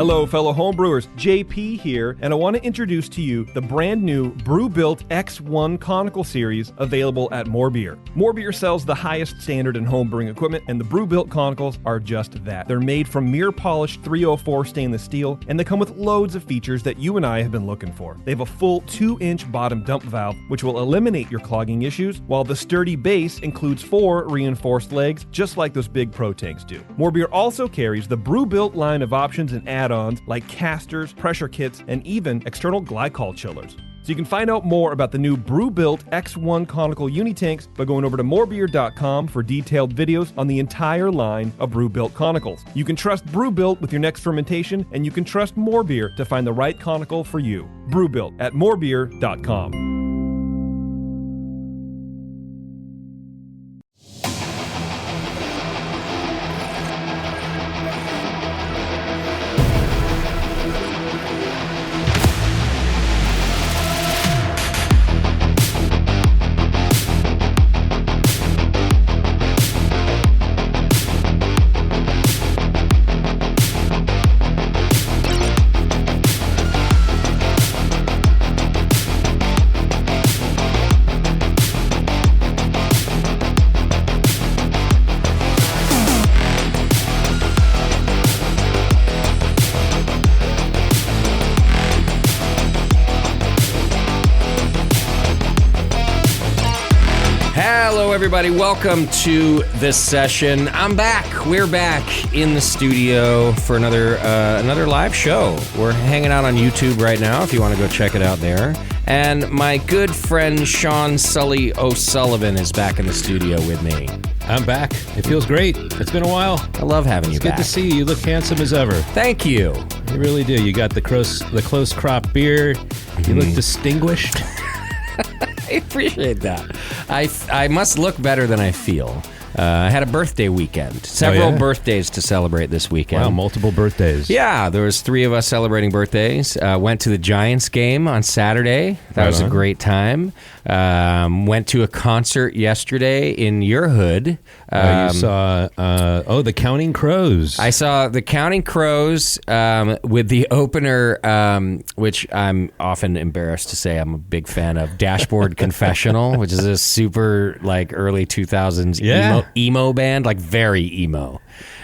Hello, fellow homebrewers. JP here, and I want to introduce to you the brand new Brewbuilt X1 Conical Series available at More Beer. More Beer sells the highest standard in homebrewing equipment, and the Brewbuilt Conicals are just that. They're made from mirror-polished 304 stainless steel, and they come with loads of features that you and I have been looking for. They have a full 2-inch bottom dump valve, which will eliminate your clogging issues, while the sturdy base includes 4 reinforced legs, just like those big pro tanks do. More Beer also carries the Brewbuilt line of options and add-ons like casters, pressure kits, and even external glycol chillers. So you can find out more about the new Brewbuilt X1 Conical Unitanks by going over to morebeer.com for detailed videos on the entire line of Brewbuilt Conicals. You can trust Brewbuilt with your next fermentation, and you can trust More Beer to find the right conical for you. Brewbuilt at morebeer.com. Hello, everybody. Welcome to this session. I'm back. We're back in the studio for another live show. We're hanging out on YouTube right now if you want to go check it out there. And my good friend Sean Sully O'Sullivan is back in the studio with me. I'm back. It feels great. It's been a while. I love having you back. It's good to see you. You look handsome as ever. Thank you. You really do. You got the close crop beard. You look distinguished. I appreciate that. I must look better than I feel. I had a birthday weekend. Several birthdays to celebrate this weekend. Wow, multiple birthdays. Yeah, there was 3 of us celebrating birthdays. Went to the Giants game on Saturday. That was a great time. Went to a concert yesterday in your hood. You saw, the Counting Crows. I saw the Counting Crows with the opener, which I'm often embarrassed to say I'm a big fan of, Dashboard Confessional, which is a super early 2000s emo band, very emo.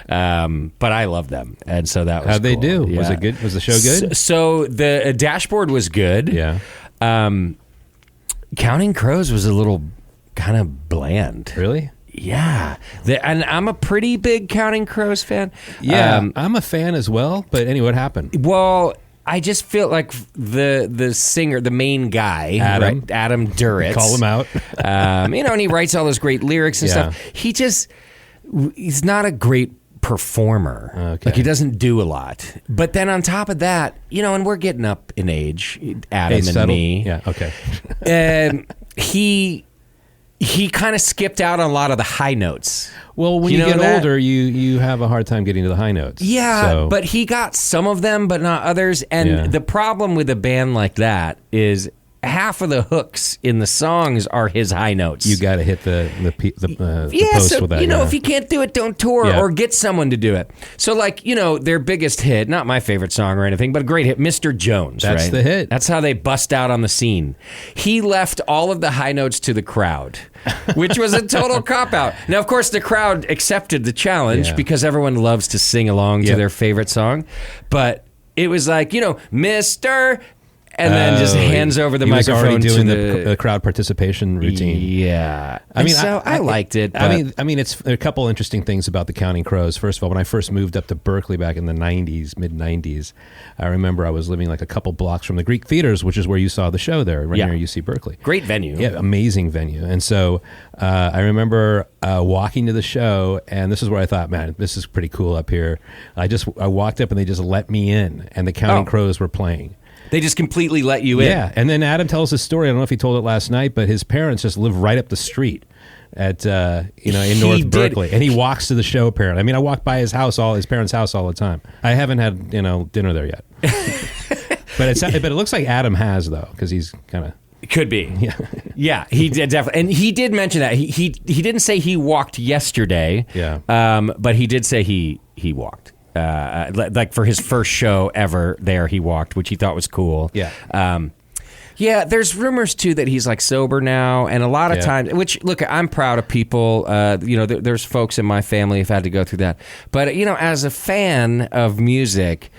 But I love them, and so that was How'd they cool. do? Yeah. Was it good? Was the show good? So the Dashboard was good. Yeah. Counting Crows was a little kind of bland. Really? Yeah. And I'm a pretty big Counting Crows fan. Yeah, I'm a fan as well, but anyway, what happened? Well, I just feel like the singer, the main guy, Adam Duritz. Call him out. And he writes all those great lyrics and stuff. He's not a great performer. Okay. He doesn't do a lot. But then on top of that, and we're getting up in age, Adam and me. Yeah, okay. And he kind of skipped out on a lot of the high notes. Well, when you get older, you have a hard time getting to the high notes. Yeah, but he got some of them, but not others. And the problem with a band like that is half of the hooks in the songs are his high notes. You got to hit the post with that. If you can't do it, don't tour or get someone to do it. So, their biggest hit, not my favorite song or anything, but a great hit, Mr. Jones. That's the hit. That's how they bust out on the scene. He left all of the high notes to the crowd, which was a total cop-out. Now, of course, the crowd accepted the challenge because everyone loves to sing along to their favorite song. But it was Mr. And then just hands over the microphone to the crowd participation routine. Yeah, I liked it. There are a couple interesting things about the Counting Crows. First of all, when I first moved up to Berkeley back in the mid 90s, I remember I was living a couple blocks from the Greek Theaters, which is where you saw the show there, right near UC Berkeley. Great venue. Yeah, amazing venue. And so I remember walking to the show, and this is where I thought, man, this is pretty cool up here. I walked up and they just let me in, and the Counting Crows were playing. They just completely let you in. Yeah, and then Adam tells his story. I don't know if he told it last night, but his parents just live right up the street at in North Berkeley, and he walks to the show. Apparently, I walk by his parents' house all the time. I haven't had dinner there yet, but it looks like Adam has though, because he's kind of. Could be. Yeah, he did definitely. And he did mention that. He didn't say he walked yesterday. Yeah. But he did say he walked. like for his first show ever there, he walked, which he thought was cool. Yeah. Yeah, there's rumors too that he's like sober now, and a lot of times, which look, I'm proud of people. There's folks in my family who've had to go through that, but as a fan of music,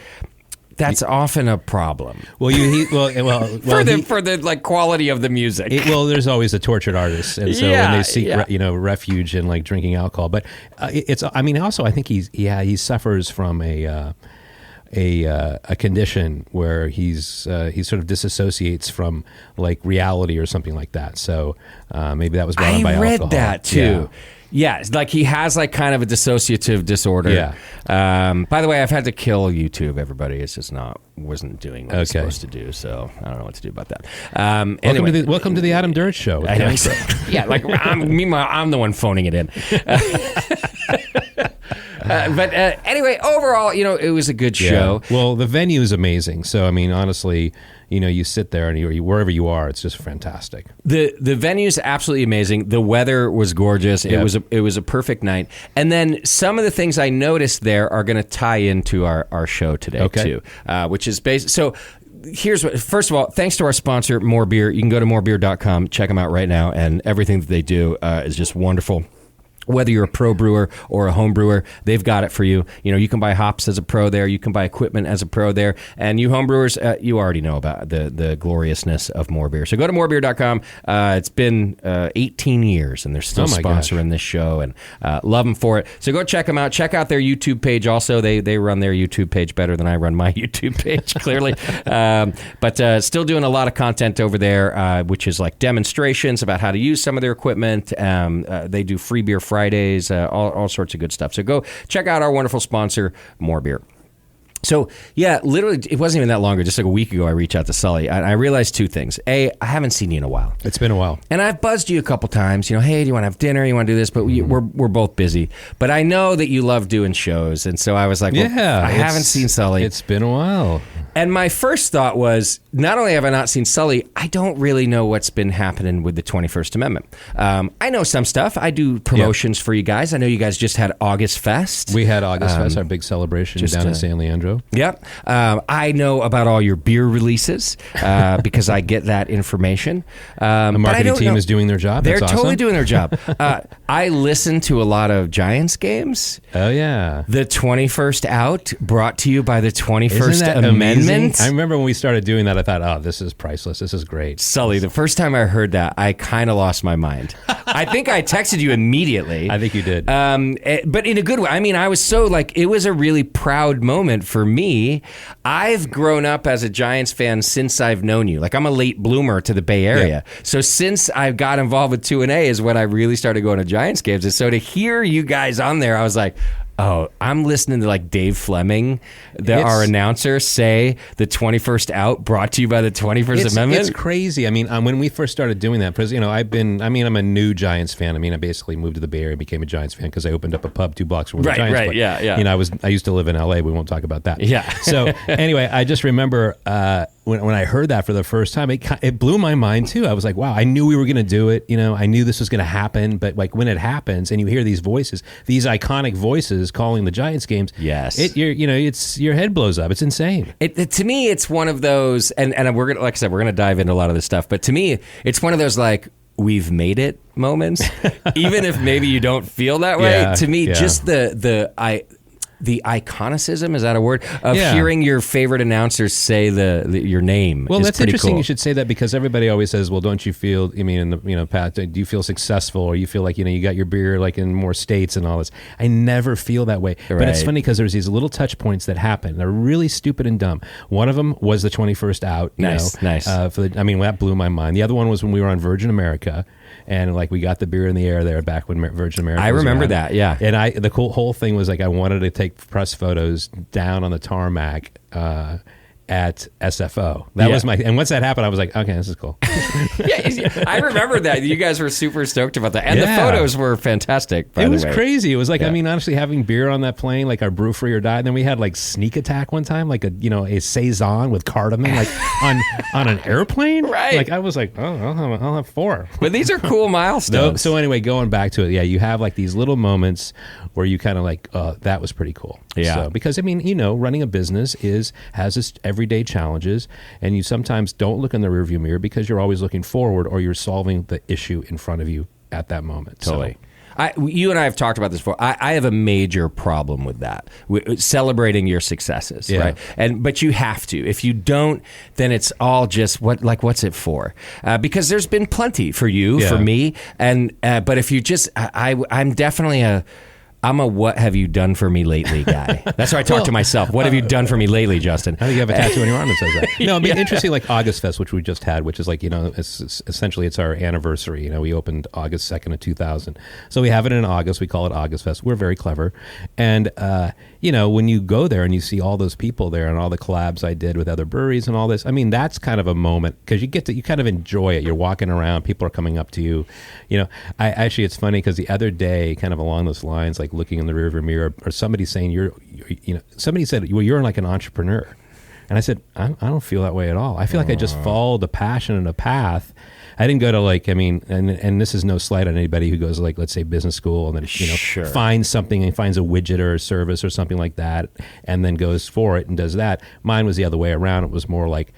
that's often a problem. Well, for the like quality of the music. There's always a tortured artist, and so when they seek refuge in like drinking alcohol, but also I think he suffers from a condition where he sort of disassociates from like reality or something like that. So maybe that was brought on by alcohol. I read that too. Yeah, like he has like kind of a dissociative disorder. Yeah. By the way, I've had to kill YouTube. Everybody, it's just wasn't doing what it's supposed to do. So I don't know what to do about that. Welcome to the Adam Duritz Show. I know. Yeah, like I'm the one phoning it in. But anyway, overall, it was a good show. Well, the venue is amazing. So, I mean, honestly, you sit there and you wherever you are, it's just fantastic. The venue is absolutely amazing. The weather was gorgeous. Yep. It was a perfect night. And then some of the things I noticed there are going to tie into our show today too, which is based. So. First of all, thanks to our sponsor, More Beer. You can go to morebeer.com, check them out right now, and everything that they do is just wonderful. Whether you're a pro brewer or a home brewer, they've got it for you. You can buy hops as a pro there. You can buy equipment as a pro there. And you home brewers, you already know about the gloriousness of More Beer. So go to morebeer.com. It's been 18 years, and they're still sponsoring this show, and love them for it. So go check them out. Check out their YouTube page also. They run their YouTube page better than I run my YouTube page, clearly. But still doing a lot of content over there, which is like demonstrations about how to use some of their equipment. They do free beer Fridays, all sorts of good stuff. So go check out our wonderful sponsor, More Beer. So, yeah, literally, it wasn't even that long ago. Just like a week ago, I reached out to Sully. I realized two things. A, I haven't seen you in a while. It's been a while. And I've buzzed you a couple times. Hey, do you want to have dinner? You want to do this? But we're both busy. But I know that you love doing shows. And so I was like, I haven't seen Sully. It's been a while. And my first thought was, not only have I not seen Sully, I don't really know what's been happening with the 21st Amendment. I know some stuff. I do promotions for you guys. I know you guys just had August Fest. We had August Fest, our big celebration down in San Leandro. Yep. I know about all your beer releases because I get that information. The marketing team is doing their job. They're That's totally awesome. doing their job. I listen to a lot of Giants games. Oh, yeah. The 21st Out, brought to you by the 21st Amendment. I remember when we started doing that, I thought, oh, this is priceless. This is great. Sully, the first time I heard that, I kind of lost my mind. I think I texted you immediately. I think you did. But in a good way. I mean, I was so it was a really proud moment for me. I've grown up as a Giants fan since I've known you. Like, I'm a late bloomer to the Bay Area. Yeah. So since I got involved with 2&A is when I really started going to Giants games. And so to hear you guys on there, I was like, oh, I'm listening to like Dave Fleming, our announcer, say the 21st Out, brought to you by the 21st Amendment. It's crazy. I mean, when we first started doing that, because I'm a new Giants fan. I mean, I basically moved to the Bay Area and became a Giants fan because I opened up a pub 2 blocks from where the Giants play. Yeah. I used to live in LA. We won't talk about that. Yeah. So anyway, I just remember when I heard that for the first time, it blew my mind too. I was like, wow, I knew we were going to do it. I knew this was going to happen. But like when it happens and you hear these voices, these iconic voices calling the Giants games, yes, your head blows up. It's insane. To me, it's one of those, and we're gonna, like I said, we're gonna dive into a lot of this stuff. But to me, it's one of those like, we've made it moments, even if maybe you don't feel that way. Yeah, to me, just the iconicism, is that a word, of hearing your favorite announcers say your name. Well, that's interesting. Cool. You should say that because everybody always says, "Well, don't you feel? I mean, Pat, do you feel successful, or you feel like you got your beer like in more states and all this?" I never feel that way. Right. But it's funny because there's these little touch points that happen. They're really stupid and dumb. One of them was the 21st Out. Nice. That blew my mind. The other one was when we were on Virgin America. And like we got the beer in the air there back when Virgin America. I remember around. that, yeah. And the whole thing was like I wanted to take press photos down on the tarmac at SFO. That was and once that happened, I was like, okay, this is cool. I remember that. You guys were super stoked about that. And the photos were fantastic, by the way. It was crazy. It was like, I mean, honestly, having beer on that plane, like our brew free or die. And then we had like Sneak Attack one time, like a Saison with cardamom, like on an airplane. Right. Like I was like, oh, I'll have 4. But these are cool milestones. So anyway, going back to it, you have like these little moments where you kind of like, that was pretty cool. Yeah. So, because I mean, running a business has its everyday challenges, and you sometimes don't look in the rearview mirror because you're always looking forward, or you're solving the issue in front of you at that moment. Totally. You and I have talked about this before. I have a major problem with that, celebrating your successes, right? But you have to. If you don't, then it's all just what's it for? Because there's been plenty for you, for me, and but if you just, I'm definitely I'm a what have you done for me lately guy. That's how I talk to myself. What have you done for me lately, Justin? I think you have a tattoo on your arm that says that. No, I mean, interesting, like August Fest, which we just had, which is like, essentially it's our anniversary. We opened August 2nd of 2000. So we have it in August. We call it August Fest. We're very clever. And, when you go there and you see all those people there and all the collabs I did with other breweries and all this, I mean, that's kind of a moment because you kind of enjoy it. You're walking around, people are coming up to you. It's funny because the other day, kind of along those lines, like looking in the rearview mirror, or somebody saying somebody said, well, you're like an entrepreneur. And I said, I don't feel that way at all. I feel like I just followed a passion and a path. I didn't go to and this is no slight on anybody who goes let's say business school and then, finds something and finds a widget or a service or something like that and then goes for it and does that. Mine was the other way around. It was more like,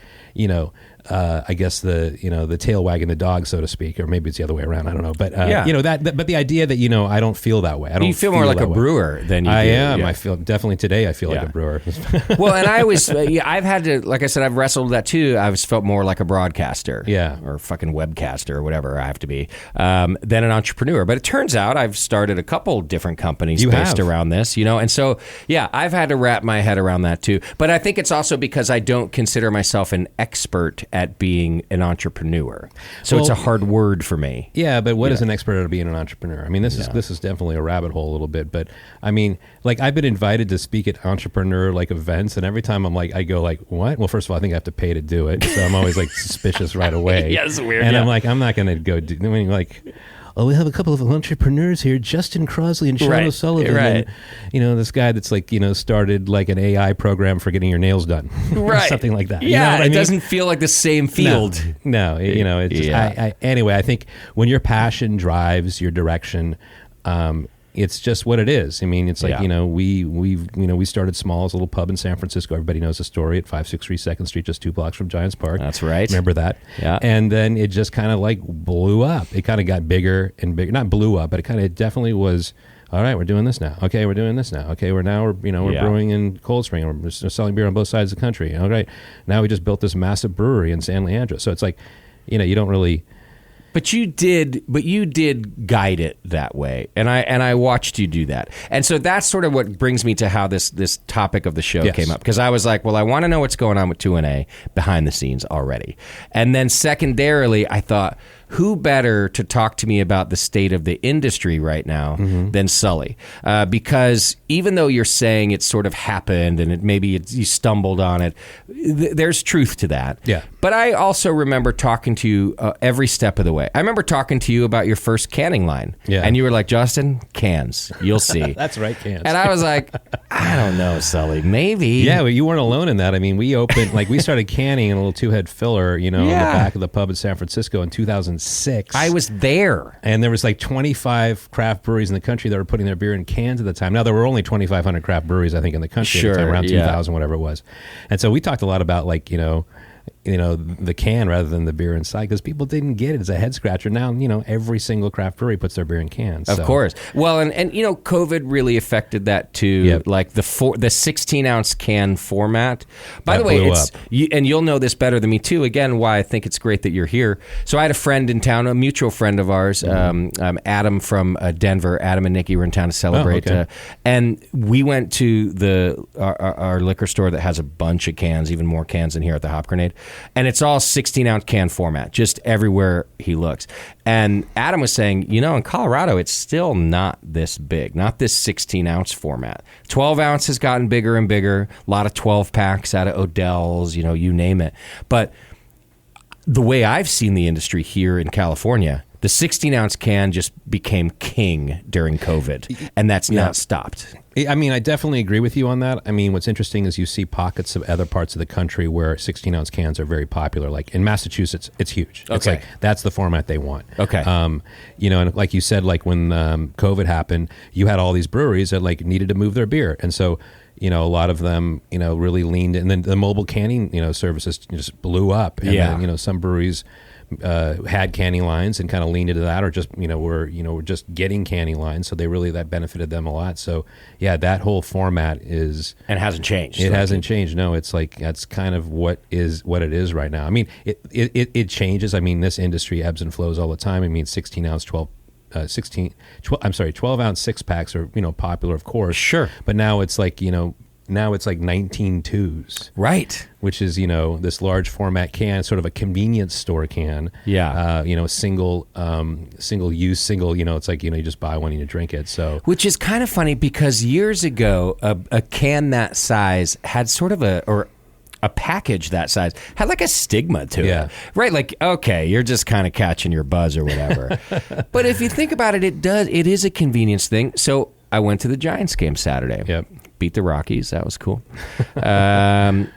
I guess the tail wagging the dog, so to speak, or maybe it's the other way around. I don't know, but but the idea that I don't feel that way. You feel more like a brewer than you do. I am. Yeah. I feel definitely today. I feel like a brewer. Well, and I always I've had to, like I said, I've wrestled with that too. I always felt more like a broadcaster, or fucking webcaster or whatever I have to be, than an entrepreneur. But it turns out I've started a couple different companies based around this, and so I've had to wrap my head around that too. But I think it's also because I don't consider myself an expert at being an entrepreneur. So it's a hard word for me. Yeah, but what is an expert at being an entrepreneur? I mean, this is definitely a rabbit hole a little bit, but I mean, like I've been invited to speak at entrepreneur events, and every time I go what? Well, first of all, I think I have to pay to do it, so I'm always suspicious right away. Yeah, it's weird. And I'm like, I'm not going to go do. I mean, we have a couple of entrepreneurs here, Justin Crosley and Sean O'Sullivan. Right. And, this guy that's started an AI program for getting your nails done. Right. Something like that. Yeah, it doesn't feel like the same field. No, it's just, anyway, I think when your passion drives your direction, it's just what it is. I mean, it's like, we started small as a little pub in San Francisco. Everybody knows the story at 563 2nd Street, just 2 blocks from Giants Park. That's right. Remember that? Yeah. And then it just kind of blew up. It kind of got bigger and bigger. Not blew up, but it definitely was, all right, we're doing this now. Okay, we're doing this now. Okay, we're brewing in Cold Spring. We're selling beer on both sides of the country. All right, now we just built this massive brewery in San Leandro. So it's like, you don't really... But you did guide it that way, and I watched you do that, and so that's sort of what brings me to how this topic of the show came up, because I was like, well, I want to know what's going on with 2NA behind the scenes already, and then secondarily, I thought, who better to talk to me about the state of the industry right now than Sully? Because even though you're saying it sort of happened and you stumbled on it, there's truth to that. Yeah. But I also remember talking to you every step of the way. I remember talking to you about your first canning line. Yeah. And you were like, Justin, cans. You'll see. That's right, cans. And I was like, I don't know, Sully. Maybe. Yeah, well, you weren't alone in that. I mean, we opened, we started canning in a little 2-head filler, in the back of the pub in San Francisco in 2006. I was there. And there was 25 craft breweries in the country that were putting their beer in cans at the time. Now, there were only 2,500 craft breweries, I think, in the country at the time, around 2000, whatever it was. And so we talked a lot about, the can rather than the beer inside, because people didn't get it as a head scratcher. Now, every single craft brewery puts their beer in cans. Of course. Well, and COVID really affected that too. Yep. The 16-ounce can format. By the way, and you'll know this better than me too. Again, why I think it's great that you're here. So I had a friend in town, a mutual friend of ours, Adam from Denver. Adam and Nikki were in town to celebrate, and we went to our liquor store that has a bunch of cans, even more cans than here at the Hop Grenade. And it's all 16-ounce can format, just everywhere he looks. And Adam was saying, in Colorado, it's still not this big, not this 16-ounce format. 12-ounce has gotten bigger and bigger, a lot of 12-packs out of Odell's, you name it. But the way I've seen the industry here in California, the 16-ounce can just became king during COVID, and that's not stopped. I mean, I definitely agree with you on that. I mean, what's interesting is you see pockets of other parts of the country where 16-ounce cans are very popular. Like in Massachusetts, it's huge. It's like that's the format they want. Okay. And like you said, like when COVID happened, you had all these breweries that like needed to move their beer, and so a lot of them, really leaned in. And then the mobile canning, services just blew up. And then, some breweries had canning lines and kind of leaned into that, or just were just getting canning lines, so that benefited them a lot. So that whole format is, and it hasn't changed. It hasn't changed. No, it's like that's kind of what it is right now. I mean, it changes. I mean, this industry ebbs and flows all the time. I mean, 12-ounce six packs are popular, of course. Sure, but now it's like 19.2s, right? Which is this large format can, sort of a convenience store can. Yeah. Single use. It's like you just buy one and you drink it. So, which is kind of funny because years ago, a can that size had sort of a package that size had like a stigma to it, right? Like, okay, you're just kind of catching your buzz or whatever. But if you think about it, it is a convenience thing. So I went to the Giants game Saturday. Yep. Beat the Rockies. That was cool. And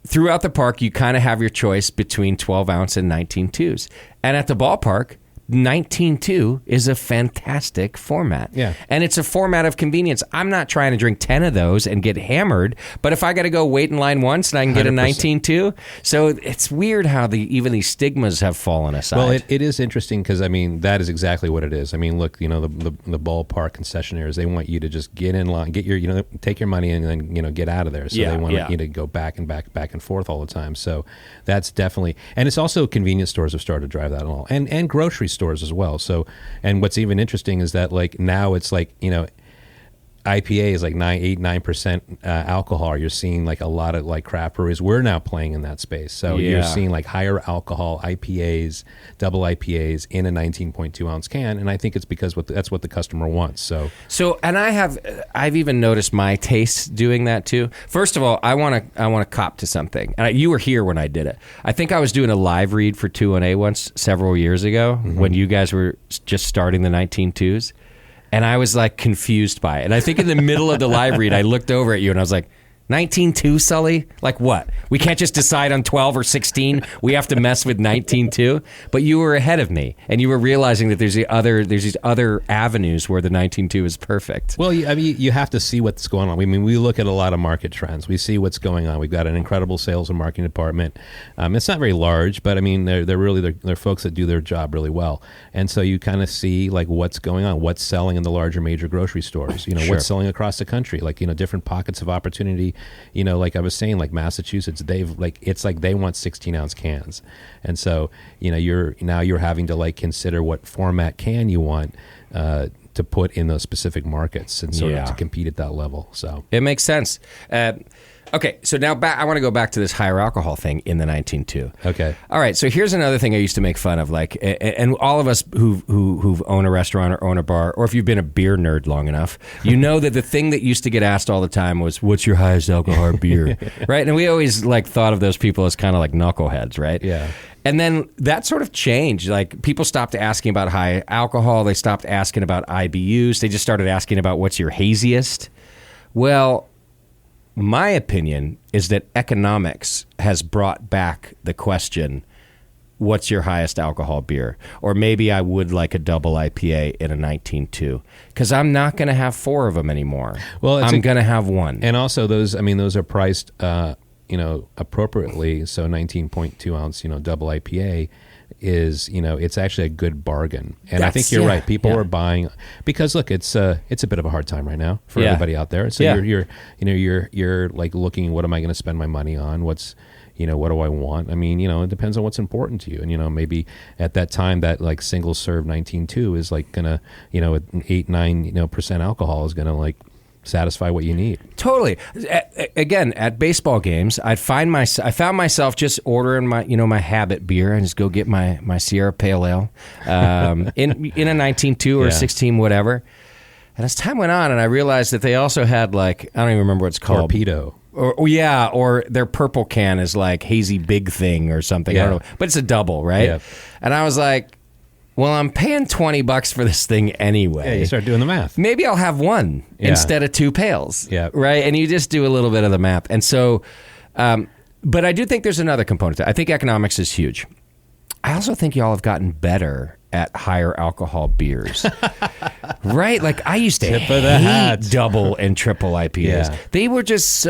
throughout the park, you kind of have your choice between 12-ounce and 19.2s. And at the ballpark, 19.2 is a fantastic format. Yeah. And it's a format of convenience. I'm not trying to drink 10 of those and get hammered, but if I got to go wait in line once and I can get 100%. A 19.2, so it's weird how even these stigmas have fallen aside. Well, it is interesting because, I mean, that is exactly what it is. I mean, look, the ballpark concessionaires, they want you to just get in line, get your, take your money and then, get out of there. So they want you to go back and forth all the time. So that's definitely, and it's also convenience stores have started to drive that along, and grocery stores as well. So, and what's even interesting is that like now it's like IPA is like 9% alcohol. You're seeing like a lot of like craft breweries. We're now playing in that space. So you're seeing like higher alcohol IPAs, double IPAs in a 19.2 ounce can, and I think it's because that's what the customer wants. So and I've even noticed my taste doing that too. First of all, I want to cop to something. And you were here when I did it. I think I was doing a live read for 2-1-A once several years ago when you guys were just starting the 19.2s. And I was like confused by it. And I think in the middle of the live read, I looked over at you and I was like, 19.2, Sully? Like what? We can't just decide on 12 or 16. We have to mess with 19.2. But you were ahead of me, and you were realizing that there's these other avenues where the 19.2 is perfect. Well, I mean, you have to see what's going on. I mean, we look at a lot of market trends. We see what's going on. We've got an incredible sales and marketing department. It's not very large, but I mean, they're folks that do their job really well. And so you kind of see like what's going on, what's selling in the larger major grocery stores. What's selling across the country, like different pockets of opportunity. Like I was saying, like Massachusetts, it's like they want 16-ounce cans, and so you're having to like consider what format can you want to put in those specific markets and sort of to compete at that level. So it makes sense. Okay, so now I want to go back to this higher alcohol thing in the 19.2. Okay. All right, so here's another thing I used to make fun of, like, and all of us who've owned a restaurant or own a bar, or if you've been a beer nerd long enough, you know that the thing that used to get asked all the time was, "What's your highest alcohol beer?" Right? And we always like thought of those people as kind of like knuckleheads, right? Yeah. And then that sort of changed. Like people stopped asking about high alcohol. They stopped asking about IBUs. They just started asking about what's your haziest. Well, my opinion is that economics has brought back the question, what's your highest alcohol beer? Or maybe I would like a double IPA in a 19.2, because I'm not going to have 4 of them anymore. Well, I'm going to have 1. And also those are priced, appropriately. So 19.2 ounce, double IPA is, it's actually a good bargain. And I think you're right. People are buying because look, it's a bit of a hard time right now for everybody out there. So you're like looking, what am I going to spend my money on? What's, what do I want? I mean, it depends on what's important to you. And, maybe at that time that like single serve 19.2 is like gonna, 8-9% alcohol is gonna like, satisfy what you need. Totally. Again, at baseball games, I found myself just ordering my habit beer and just go get my Sierra Pale Ale in a 19.2 or 16 whatever. And as time went on, and I realized that they also had I don't even remember what it's called. Torpedo. Or their purple can is like Hazy Big Thing or something. I don't know, but it's a double, right? Yeah. And I was like, well, I'm paying $20 for this thing anyway. Yeah, you start doing the math. Maybe I'll have one instead of 2 pails. Yeah. Right? And you just do a little bit of the math. And so, but I do think there's another component to it. I think economics is huge. I also think y'all have gotten better at higher alcohol beers. Right? Like I used to hate double and triple IPAs. Yeah. They were just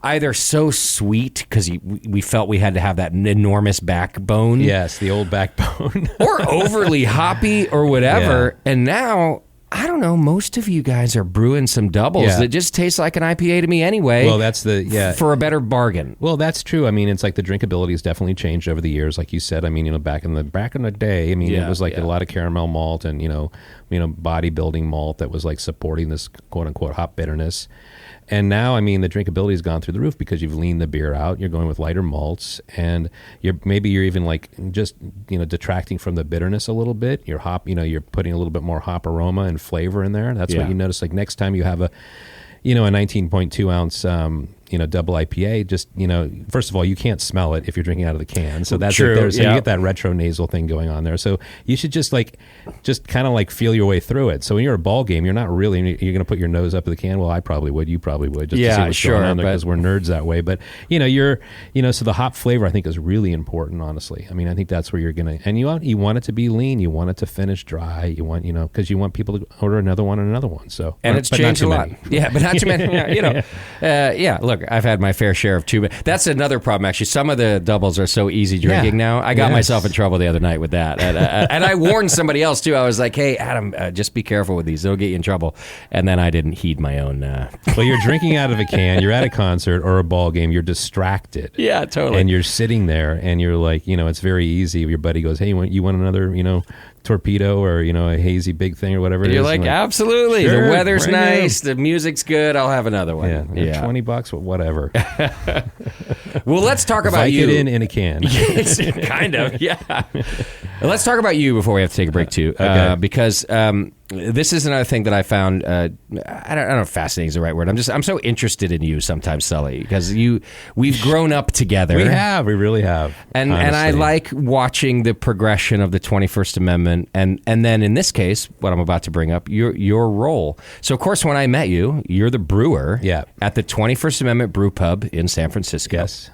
either so sweet because we felt we had to have that enormous backbone. Yes, the old backbone. Or overly hoppy or whatever. Yeah. And now, I don't know, most of you guys are brewing some doubles that just taste like an IPA to me anyway. Well, that's for a better bargain. Well, that's true. I mean, it's like the drinkability has definitely changed over the years, like you said. I mean, back in the day, I mean, it was like a lot of caramel malt and bodybuilding malt that was like supporting this quote unquote hop bitterness. And now, I mean, the drinkability has gone through the roof because you've leaned the beer out. You're going with lighter malts, and you're even like just detracting from the bitterness a little bit. You're putting a little bit more hop aroma and flavor in there. That's what you notice. Like next time you have a 19.2 ounce double IPA, just first of all, you can't smell it if you're drinking out of the can. So that's true. So you get that retro nasal thing going on there. So you should just kind of like feel your way through it. So when you're at a ball game, you're going to put your nose up to the can. Well, I probably would. You probably would. Just to see what's going on there because we're nerds that way. But so the hop flavor I think is really important. Honestly, I mean, I think that's where you're gonna. And you want it to be lean. You want it to finish dry. You want because you want people to order another one and another one. So it's changed a lot. Yeah, but not too many. Look, I've had my fair share of too. That's another problem, actually. Some of the doubles are so easy drinking now. I got myself in trouble the other night with that. And I warned somebody else, too. I was like, hey, Adam, just be careful with these. They'll get you in trouble. And then I didn't heed my own... Well, you're drinking out of a can. You're at a concert or a ball game. You're distracted. Yeah, totally. And you're sitting there, and you're like, it's very easy. If your buddy goes, hey, you want another, torpedo or a hazy big thing or whatever it is. You're like, absolutely. Sure, the weather's nice. The music's good. I'll have another one. Yeah. $20, whatever. Well, let's talk about you. It in a can. Yes, kind of. Yeah. Let's talk about you before we have to take a break too, because this is another thing that I found. I don't know if fascinating is the right word. I'm so interested in you sometimes, Sully, because we've grown up together. We really have. And I like watching the progression of the 21st Amendment, and then in this case, what I'm about to bring up, your role. So of course, when I met you, you're the brewer at the 21st Amendment Brew Pub in San Francisco. Yes.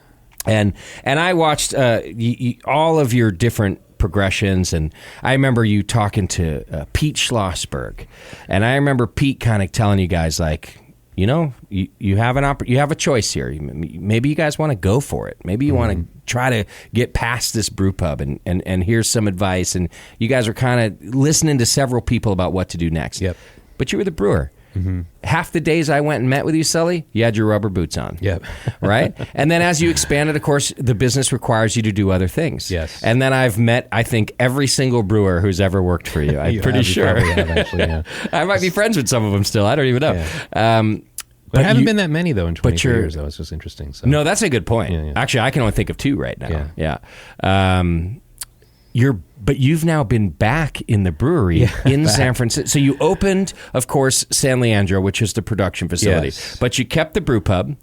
And I watched all of your different progressions, and I remember you talking to Pete Schlossberg, and I remember Pete kind of telling you guys like, you have you have a choice here. Maybe you guys want to go for it. Maybe you want to try to get past this brew pub, and here's some advice. And you guys were kind of listening to several people about what to do next. Yep. But you were the brewer. Mm-hmm. Half the days I went and met with you, Sully, you had your rubber boots on. Yep. Right? And then as you expanded, of course, the business requires you to do other things. Yes. And then I've met, I think, every single brewer who's ever worked for you. I'm pretty sure. You have, actually, yeah. I might be friends with some of them still. I don't even know. Yeah. But haven't been that many, though, in 24 years. That was just interesting. So. No, that's a good point. Yeah. Actually, I can only think of 2 right now. Yeah. But you've now been back in the brewery in San Francisco. So you opened, of course, San Leandro, which is the production facility. Yes. But you kept the brew pub,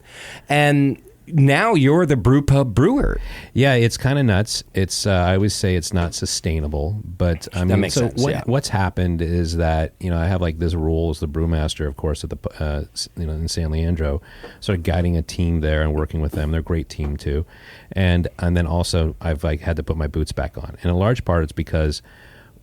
and now you're the brew pub brewer. Yeah, it's kind of nuts. It's I always say it's not sustainable, but I mean, that makes sense. What's happened is that I have like this role as the brewmaster, of course, at the in San Leandro, sort of guiding a team there and working with them. They're a great team too, and then also I've had to put my boots back on, and in large part it's because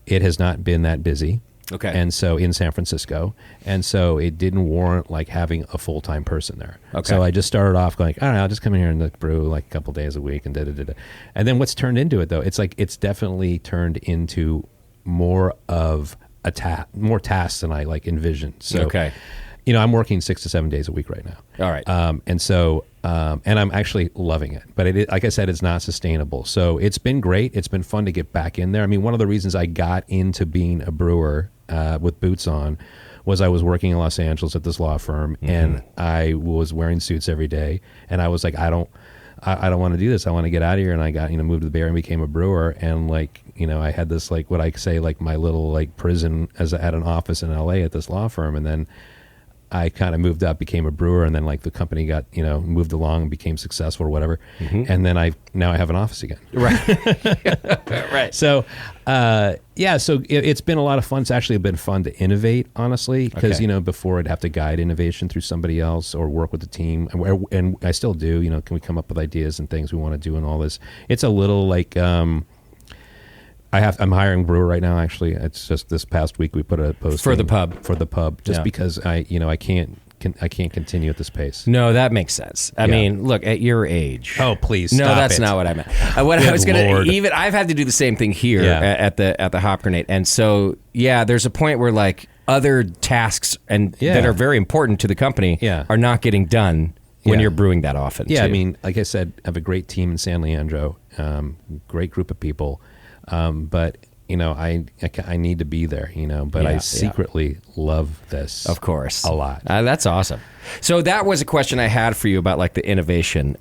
it has not been that busy. Okay. And so in San Francisco, and so it didn't warrant like having a full-time person there. Okay. So I just started off going, all right, I'll just come in here and brew like a couple days a week and da-da-da-da. And then what's turned into it though, it's definitely turned into more of more tasks than I like envisioned. So okay. I'm working 6 to 7 days a week right now. All right. And so, and I'm actually loving it. But like I said, it's not sustainable. So it's been great. It's been fun to get back in there. I mean, one of the reasons I got into being a brewer with boots on was I was working in Los Angeles at this law firm, and I was wearing suits every day, and I was like, I don't want to do this. I want to get out of here. And I got, moved to the Bay Area and became a brewer. And I had this, what I say, my little prison at an office in LA at this law firm. And then I kind of moved up, became a brewer. And then the company got, moved along and became successful or whatever. And then now I have an office again. Right. Right. So, so it's been a lot of fun. It's actually been fun to innovate, honestly, because, before I'd have to guide innovation through somebody else or work with the team. And I still do, can we come up with ideas and things we want to do and all this? It's a little I'm hiring a brewer right now, actually. It's just this past week we put a post for the pub, just because I can't continue at this pace. No, that makes sense. I mean, look, at your age. Oh, please. No, stop that's it. not what I meant. What I was going to I've had to do the same thing here at the Hop Grenade. And so, there's a point where other tasks that are very important to the company are not getting done when you're brewing that often. Yeah, too. I mean, like I said, I have a great team in San Leandro, great group of people. But I need to be there, but I secretly love this. Of course. A lot. That's awesome. So that was a question I had for you about the innovation.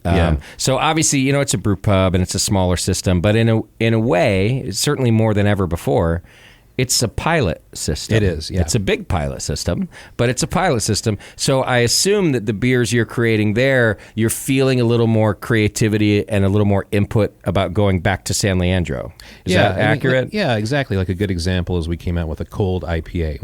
So obviously, it's a brew pub and it's a smaller system, but in a way, certainly more than ever before, it's a pilot system. It is, yeah. It's a big pilot system, but it's a pilot system. So I assume that the beers you're creating there, you're feeling a little more creativity and a little more input about going back to San Leandro. Is that accurate? Yeah, exactly. A good example is we came out with a cold IPA,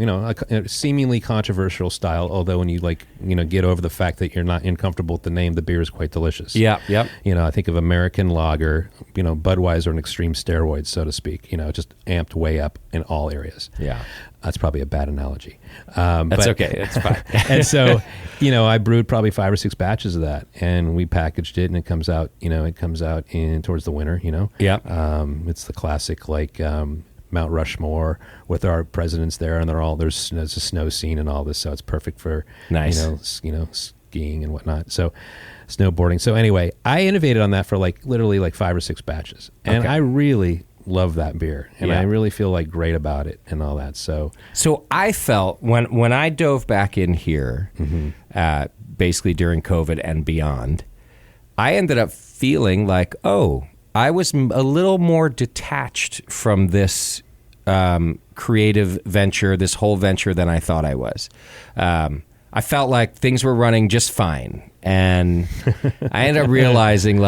a seemingly controversial style, although when you get over the fact that you're not uncomfortable with the name, the beer is quite delicious. Yeah, yep. I think of American lager, Budweiser and extreme steroids, so to speak, just amped way up in all areas. Yeah. That's probably a bad analogy. That's okay. It's fine. And so, I brewed probably 5 or 6 batches of that, and we packaged it, and it comes out, in towards the winter, Yeah. It's the classic, Mount Rushmore with our presidents there, and there's a snow scene and all this, so it's perfect for, nice. Skiing and whatnot. So snowboarding. So anyway, I innovated on that for literally 5 or 6 batches, and I really love that beer, and I really feel great about it and all that. So I felt when I dove back in here, basically during COVID and beyond, I ended up feeling I was a little more detached from this creative venture, this whole venture, than I thought I was. I felt like things were running just fine, and I ended up realizing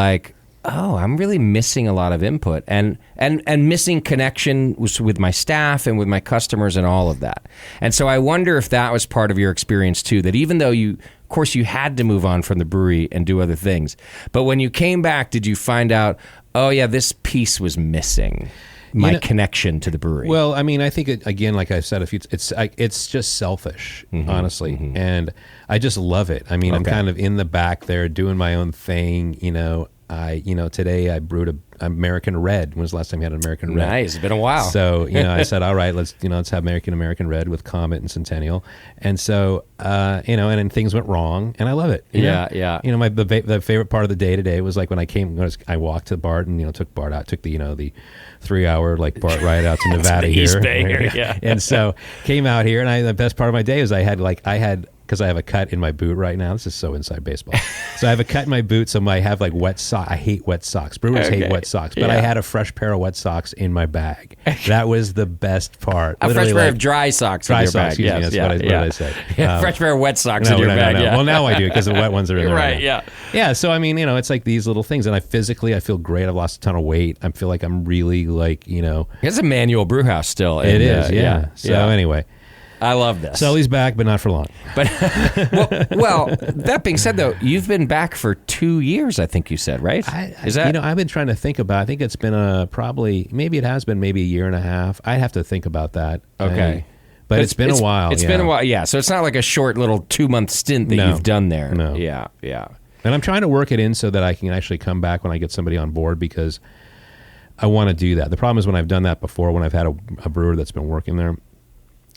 I'm really missing a lot of input and missing connection with my staff and with my customers and all of that. And so I wonder if that was part of your experience too, that even though of course you had to move on from the brewery and do other things, but when you came back, did you find out, this piece was missing? My connection to the brewery. Well, I mean, I think again, like I said, it's just selfish, honestly, and I just love it. I mean, I'm kind of in the back there doing my own thing, today I brewed American Red. When was the last time you had an American Red? Nice, it's been a while. So, I said, all right, let's have American Red with Comet and Centennial. And so, and then things went wrong, and I love it. Yeah. The favorite part of the day today was when I walked to Bart and, took Bart out, took the 3-hour Bart ride out to Nevada here. East Bay here, yeah. And so came out here, and the best part of my day was I had because I have a cut in my boot right now. This is so inside baseball. So I have a cut in my boot, so I have wet socks. I hate wet socks. Brewers hate wet socks. But I had a fresh pair of wet socks in my bag. That was the best part. A fresh pair of dry socks in your bag. Yes, that's what I said. Fresh pair of wet socks in your bag. No. Well, now I do, because the wet ones are in there. Right, yeah. Yeah, so I mean, it's these little things. And I feel great. I've lost a ton of weight. I feel like I'm really It's a manual brew house still. It is, yeah. So anyway. I love this. Sully's back, but not for long. But well, that being said, though, you've been back for 2 years, I think you said, right? Is that? I've been trying to think about. I think it's been maybe it has been maybe a year and a half. I'd have to think about that. Okay. But it's been a while. It's been a while, yeah. So it's not like a short little 2-month stint that you've done there. No. Yeah. And I'm trying to work it in so that I can actually come back when I get somebody on board, because I want to do that. The problem is when I've done that before, when I've had a brewer that's been working there,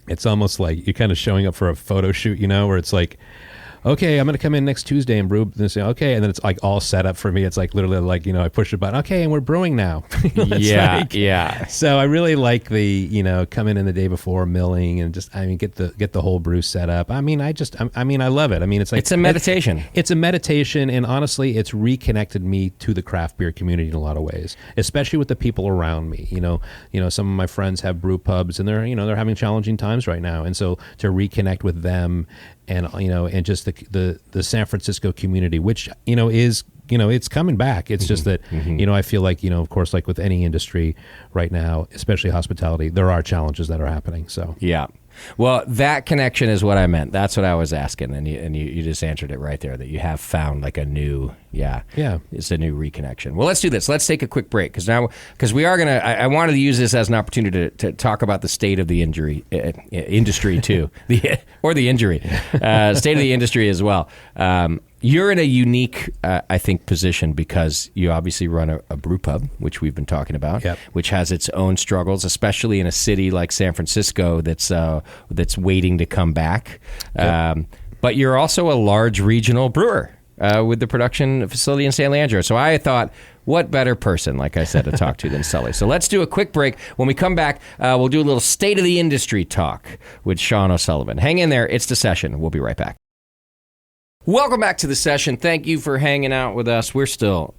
it's almost like you're kind of showing up for a photo shoot, where it's okay, I'm going to come in next Tuesday and brew this. Okay, and then it's like all set up for me. It's like literally like, I push a button. Okay, and we're brewing now. Yeah. So I really like the, come in the day before milling and just, get the whole brew set up. I love it. It's like, it's a meditation. It's a meditation, and honestly, it's reconnected me to the craft beer community in a lot of ways, especially with the people around me. Some of my friends have brew pubs, and they're having challenging times right now, and so to reconnect with them, and and just the San Francisco community, which is it's coming back. It's just that I feel like of course, like with any industry right now, especially hospitality, there are challenges that are happening. So yeah. Well, that connection is what I meant. That's what I was asking, and you just answered it right there, that you have found like a new, it's a new reconnection. Well, let's do this. Let's take a quick break, because we are going to, I wanted to use this as an opportunity to talk about the state of the industry too, or the injury, state of the industry as well. You're in a unique, I think, position because you obviously run a brew pub, which we've been talking about, which has its own struggles, especially in a city like San Francisco that's waiting to come back. But you're also a large regional brewer with the production facility in San Leandro. So I thought, what better person, like I said, to talk to than Sully? So let's do a quick break. When we come back, we'll do a little state of the industry talk with Sean O'Sullivan. Hang in there. It's The Session. We'll be right back. Welcome back to The Session. Thank you for hanging out with us. We're still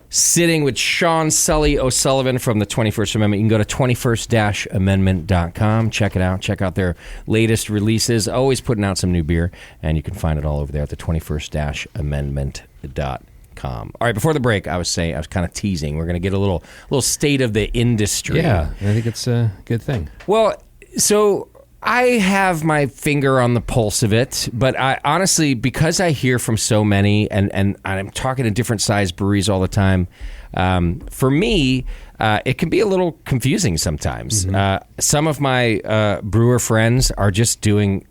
sitting with Sean Sully O'Sullivan from the 21st Amendment. You can go to 21st-amendment.com. Check it out. Check out their latest releases. Always putting out some new beer, and you can find it all over there at the 21st-amendment.com. All right, before the break, I was kind of teasing. We're going to get a little state of the industry. Yeah, I think it's a good thing. Well, so I have my finger on the pulse of it, but I honestly, because I hear from so many, and I'm talking to different size breweries all the time, for me, it can be a little confusing sometimes. Some of my brewer friends are just doing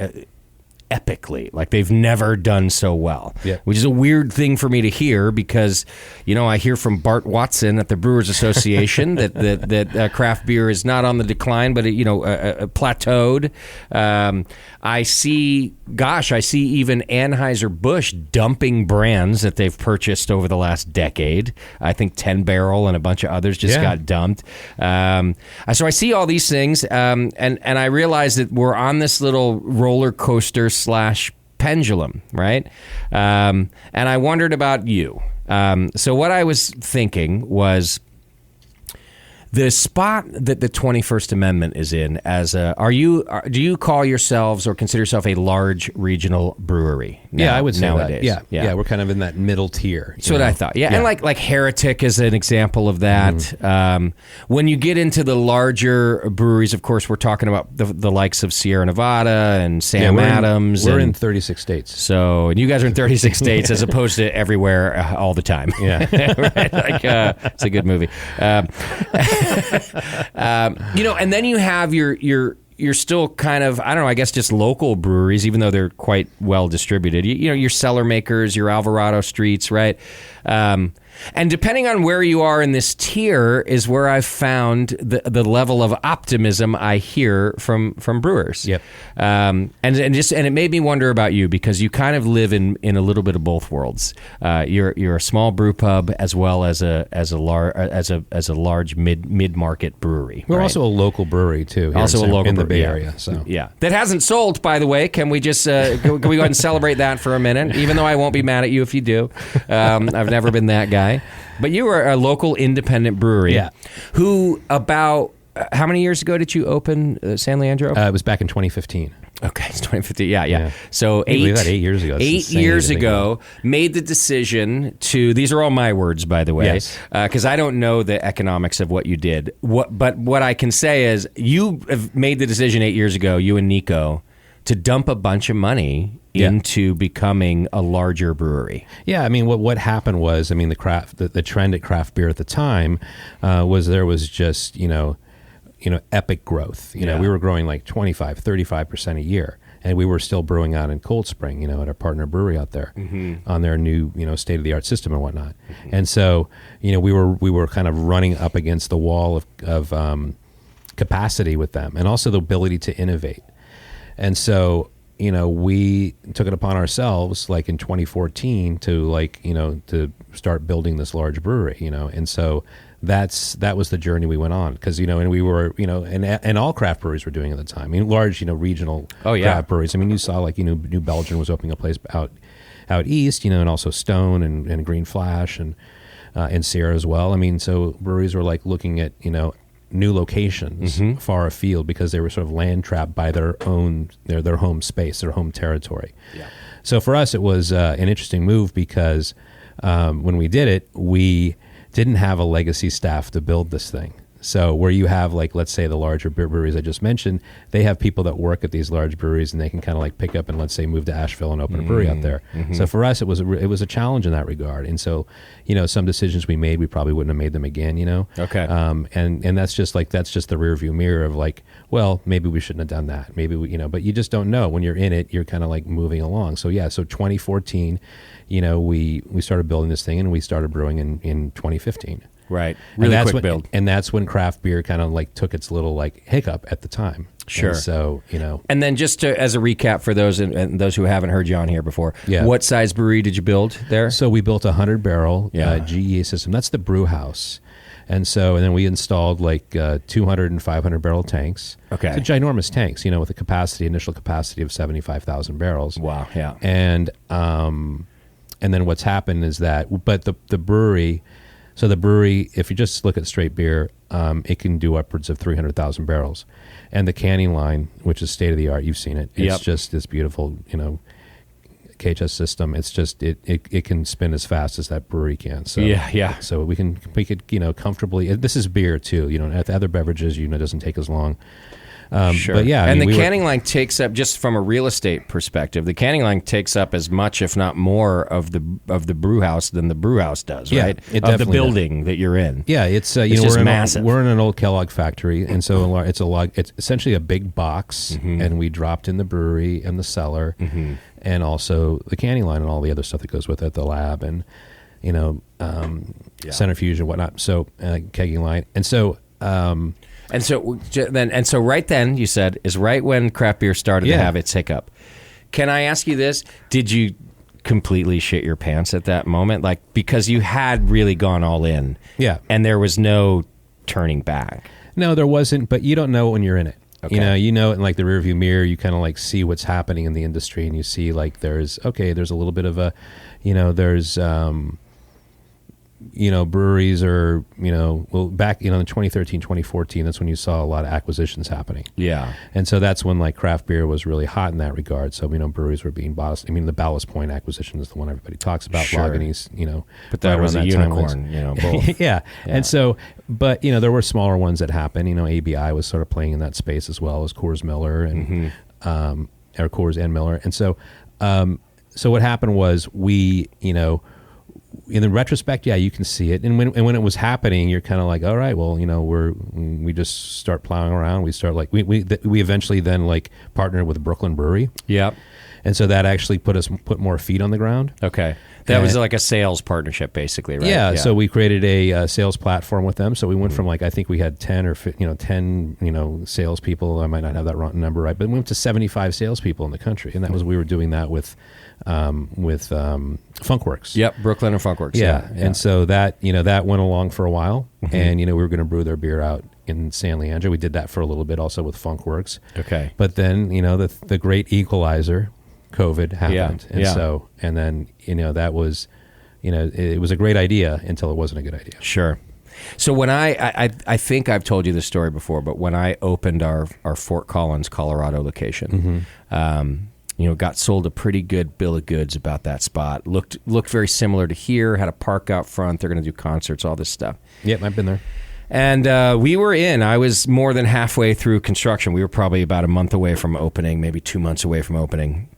epically, like they've never done so well, which is a weird thing for me to hear, because I hear from Bart Watson at the Brewers Association that craft beer is not on the decline, but plateaued. I see even Anheuser-Busch dumping brands that they've purchased over the last decade. I think 10 Barrel and a bunch of others just got dumped. So I see all these things, and I realize that we're on this little roller coaster / pendulum, right? And I wondered about you. So what I was thinking was, the spot that the 21st Amendment is in, do you call yourselves or consider yourself a large regional brewery? I would say nowadays. That. Yeah, we're kind of in that middle tier. That's what I thought. Yeah, and like Heretic is an example of that. When you get into the larger breweries, of course, we're talking about the likes of Sierra Nevada and Sam Adams. We're in 36 states. So, and you guys are in 36 states as opposed to everywhere all the time. Yeah, right. It's a good movie. And then you have your still kind of, I don't know, I guess just local breweries, even though they're quite well distributed. Your cellar makers, your Alvarado Streets, right? And depending on where you are in this tier is where I've found the level of optimism I hear from brewers. Yep. And it made me wonder about you, because you kind of live in a little bit of both worlds. You're a small brew pub as well as a large mid market brewery. We're also a local brewery too. Also a local in the brewery, Bay Area. So that hasn't sold, by the way. Can we just can we go ahead and celebrate that for a minute? Even though I won't be mad at you if you do. I've never been that guy. But you were a local independent brewery. Yeah. Who about how many years ago did you open San Leandro? It was back in 2015. Okay, it's 2015. Yeah. So 8 years ago. 8 years ago, made the decision to. These are all my words, by the way, yes, because I don't know the economics of what you did. But what I can say is you have made the decision 8 years ago, you and Nico, to dump a bunch of money into becoming a larger brewery. Yeah, I mean, what happened was, the trend at craft beer at the time was there was just epic growth. We were growing like 25-35% a year, and we were still brewing out in Cold Spring, at our partner brewery out there on their new state of the art system and whatnot. And so we were kind of running up against the wall of capacity with them, and also the ability to innovate. And so we took it upon ourselves, like in 2014, to to start building this large brewery, and so that was the journey we went on, because and we were and all craft breweries were doing at the time. I mean, large regional craft breweries. I mean, you saw like New Belgium was opening a place out east, and also Stone and Green Flash and Sierra as well. I mean, so breweries were like looking at new locations far afield, because they were sort of land trapped by their own their home space, their home territory. Yeah. So for us, it was an interesting move, because when we did it, we didn't have a legacy staff to build this thing. So where you have, like, let's say the larger breweries I just mentioned, they have people that work at these large breweries, and they can kind of like pick up and, let's say, move to Asheville and open a brewery out there. So for us, it was a challenge in that regard. And so, some decisions we made, we probably wouldn't have made them again, Okay. And that's just the rear view mirror of like, well, maybe we shouldn't have done that. Maybe we, but you just don't know. When you're in it, you're kind of like moving along. So yeah, so 2014, we started building this thing, and we started brewing in 2015. Right. Really quick build. And that's when craft beer kind of like took its little like hiccup at the time. Sure. And so, And then just as a recap for those and those who haven't heard you on here before, what size brewery did you build there? So we built a 100-barrel GEA system. That's the brew house. And then we installed like 200 and 500-barrel tanks. Okay. It's ginormous tanks, with a initial capacity of 75,000 barrels. Wow, yeah. And then what's happened is that, but the brewery... So the brewery, if you just look at straight beer, it can do upwards of 300,000 barrels. And the canning line, which is state-of-the-art, you've seen it. It's just this beautiful, KHS system. It's just, it can spin as fast as that brewery can. So, yeah. So we could, comfortably, this is beer too, at the other beverages, it doesn't take as long. Sure. But yeah, and the canning line takes up, just from a real estate perspective, the canning line takes up as much, if not more, of the brew house than the brew house does, right? Of the building that you're in. Yeah, it's just massive. We're in an old Kellogg factory, and so it's essentially a big box, and we dropped in the brewery and the cellar, and also the canning line and all the other stuff that goes with it, the lab and centrifuge and whatnot. So kegging line, and so. And so right then, you said, is right when craft beer started to have its hiccup. Can I ask you this? Did you completely shit your pants at that moment? Like, because you had really gone all in. Yeah. And there was no turning back. No, there wasn't, but you don't know when you're in it. Okay. You know it in like the rearview mirror, you kind of like see what's happening in the industry, and you see like there's a little bit of a, there's, breweries are, back, in 2013, 2014, that's when you saw a lot of acquisitions happening. Yeah. And so that's when like craft beer was really hot in that regard. So, breweries were being bought. The Ballast Point acquisition is the one everybody talks about. Sure. Laguni's, But that was a unicorn, both. Yeah. And so, but, there were smaller ones that happened. ABI was sort of playing in that space as well as Coors Miller and, or Coors and Miller. And so, so what happened was we, in the retrospect, you can see it, and when it was happening, you're kind of like, all right, well, we just start plowing around. We start like we eventually then like partnered with Brooklyn Brewery. Yep. And so that actually put more feet on the ground. Okay. That was like a sales partnership, basically, right? Yeah. So we created a sales platform with them. So we went from like, I think we had 10 or 10 salespeople. I might not have that number right, but we went to 75 salespeople in the country, and we were doing that with Funkworks. Yep, Brooklyn and Funkworks. Yeah. And so that that went along for a while, and we were going to brew their beer out in San Leandro. We did that for a little bit also with Funkworks. Okay. But then the great equalizer, COVID, happened, and then that was it was a great idea until it wasn't a good idea. Sure. So when I think I've told you this story before, but when I opened our Fort Collins, Colorado location, got sold a pretty good bill of goods about that spot. Looked very similar to here. Had a park out front. They're going to do concerts, all this stuff. Yep, I've been there. And we were in. I was more than halfway through construction. We were probably about a month away from opening, maybe 2 months away from opening.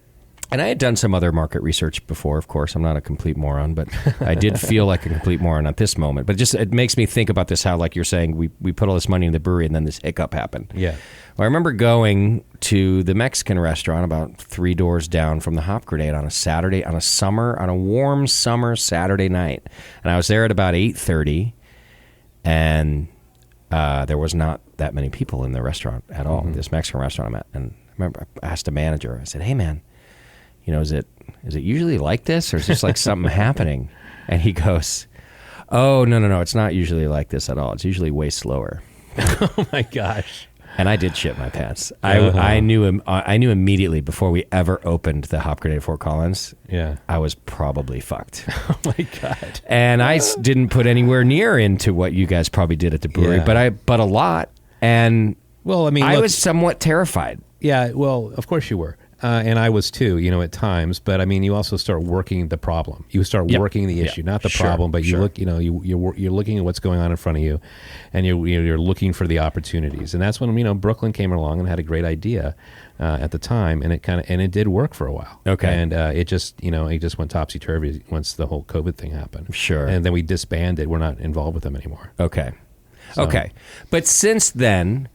And I had done some other market research before, of course. I'm not a complete moron, but I did feel like a complete moron at this moment. But it makes me think about this, how, like you're saying, we put all this money in the brewery and then this hiccup happened. Yeah. Well, I remember going to the Mexican restaurant about 3 doors down from the Hop Grenade on a warm summer Saturday night. And I was there at about 8:30, and there was not that many people in the restaurant at all, this Mexican restaurant I'm at. And remember I asked a manager, I said, hey man, is it usually like this, or is this like something happening? And he goes, oh, no, it's not usually like this at all. It's usually way slower. Oh my gosh. And I did shit my pants. I knew immediately before we ever opened the Hop Grenade Fort Collins. Yeah, I was probably fucked. Oh my god! And I didn't put anywhere near into what you guys probably did at the brewery, but a lot. And well, I mean, I was somewhat terrified. Yeah, well, of course you were. And I was too, at times. But I mean, you also start working the problem. You start working the issue, not the problem. But you look, you're looking at what's going on in front of you, and you're looking for the opportunities. And that's when Brooklyn came along and had a great idea at the time, and it did work for a while. Okay, and it just went topsy turvy once the whole COVID thing happened. Sure, and then we disbanded. We're not involved with them anymore. Okay, but since then.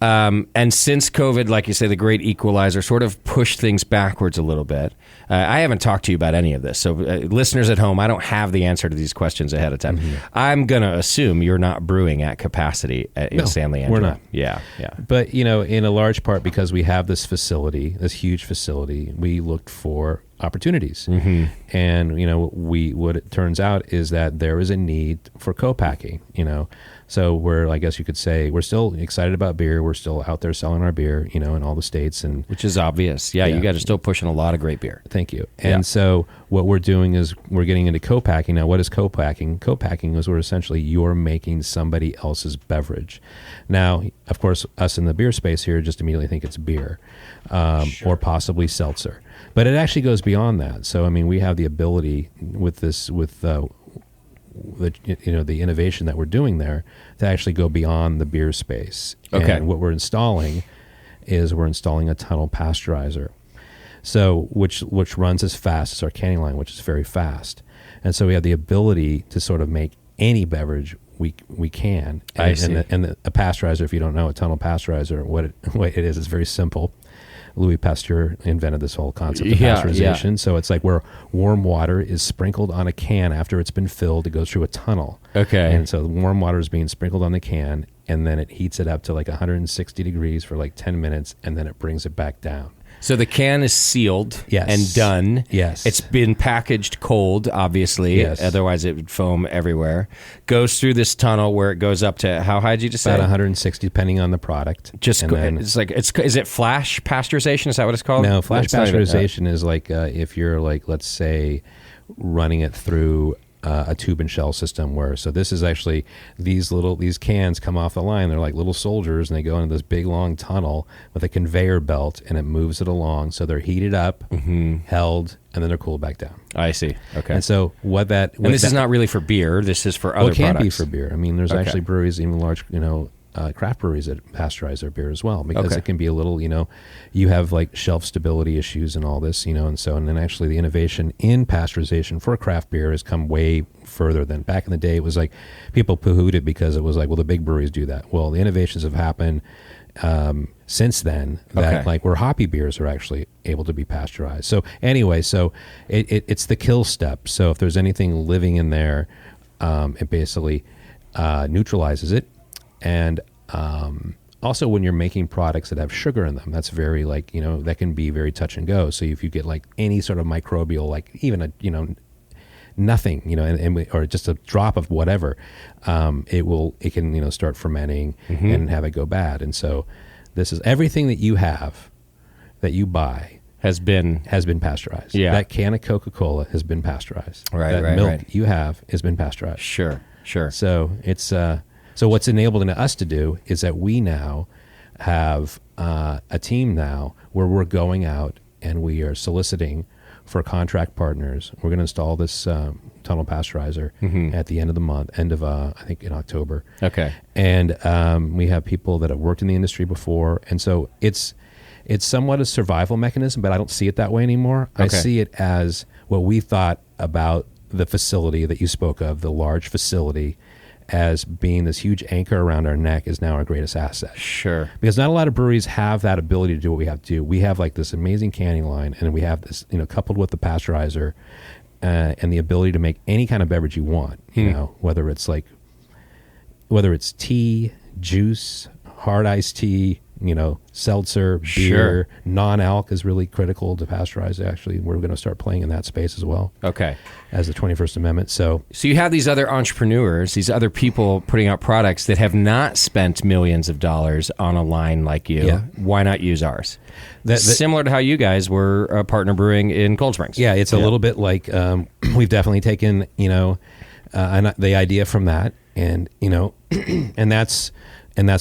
And since COVID, like you say, the great equalizer sort of pushed things backwards a little bit. I haven't talked to you about any of this. So listeners at home, I don't have the answer to these questions ahead of time. Mm-hmm. I'm going to assume you're not brewing at capacity in San Leandro. We're not. Yeah. But, in a large part because we have this facility, this huge facility, we looked for opportunities. Mm-hmm. And, what it turns out is that there is a need for co-packing, So I guess you could say we're still excited about beer. We're still out there selling our beer, in all the states. Which is obvious. Yeah, you guys are still pushing a lot of great beer. Thank you. And so what we're doing is we're getting into co-packing. Now, what is co-packing? Co-packing is where essentially you're making somebody else's beverage. Now, of course, us in the beer space here just immediately think it's beer or possibly seltzer. But it actually goes beyond that. So, I mean, we have the ability with the innovation that we're doing there to actually go beyond the beer space. Okay. And what we're installing is a tunnel pasteurizer. So which runs as fast as our canning line, which is very fast. And so we have the ability to sort of make any beverage we can. And, I see. And a pasteurizer, if you don't know, a tunnel pasteurizer, what it is very simple. Louis Pasteur invented this whole concept of pasteurization. Yeah. So it's like where warm water is sprinkled on a can after it's been filled. It goes through a tunnel. Okay. And so the warm water is being sprinkled on the can, and then it heats it up to 160 degrees for 10 minutes, and then it brings it back down. So the can is sealed and done. Yes. It's been packaged cold, obviously. Yes. Otherwise it would foam everywhere. Goes through this tunnel where it goes up to, how high did you just say? About 160, depending on the product. Is it flash pasteurization? Is that what it's called? No, flash pasteurization is if you're let's say running it through a tube and shell system so this is actually these cans come off the line. They're like little soldiers, and they go into this big long tunnel with a conveyor belt, and it moves it along. So they're heated up, held, and then they're cooled back down. I see. Okay. And so this is not really for beer. This is for other products. It can be for beer. I mean, there's actually breweries, even large, craft breweries that pasteurize their beer as well, because it can be a little, you have shelf stability issues and all this, and then actually the innovation in pasteurization for craft beer has come way further than back in the day. It was people poo-hooed it because it was the big breweries do that. Well, the innovations have happened since then that where hoppy beers are actually able to be pasteurized. So anyway, it's the kill step. So if there's anything living in there, it basically neutralizes it. And also when you're making products that have sugar in them, that's very that can be very touch and go. So if you get any sort of microbial, even nothing, or just a drop of whatever, it can start fermenting and have it go bad. And so this is everything that you have that you buy has been pasteurized. Yeah. That can of Coca-Cola has been pasteurized. Right. That milk you have has been pasteurized. Sure. So it's so what's enabling us to do is that we now have a team now where we're going out and we are soliciting for contract partners. We're going to install this tunnel pasteurizer at the end of the month, I think in October. Okay. And we have people that have worked in the industry before. And so it's somewhat a survival mechanism, but I don't see it that way anymore. Okay. I see it as what we thought about the facility that you spoke of, the large facility, as being this huge anchor around our neck is now our greatest asset. Sure. Because not a lot of breweries have that ability to do what we have to do. We have this amazing canning line, and we have this, coupled with the pasteurizer and the ability to make any kind of beverage you want, whether it's tea, juice, hard iced tea, seltzer, beer, non-alc is really critical to pasteurize. Actually, we're going to start playing in that space as well. Okay. As the 21st Amendment. So you have these other entrepreneurs, these other people putting out products that have not spent millions of dollars on a line like you. Yeah. Why not use ours? Similar to how you guys were partner brewing in Cold Springs. Yeah, it's a little bit like we've definitely taken the idea from that, and and that's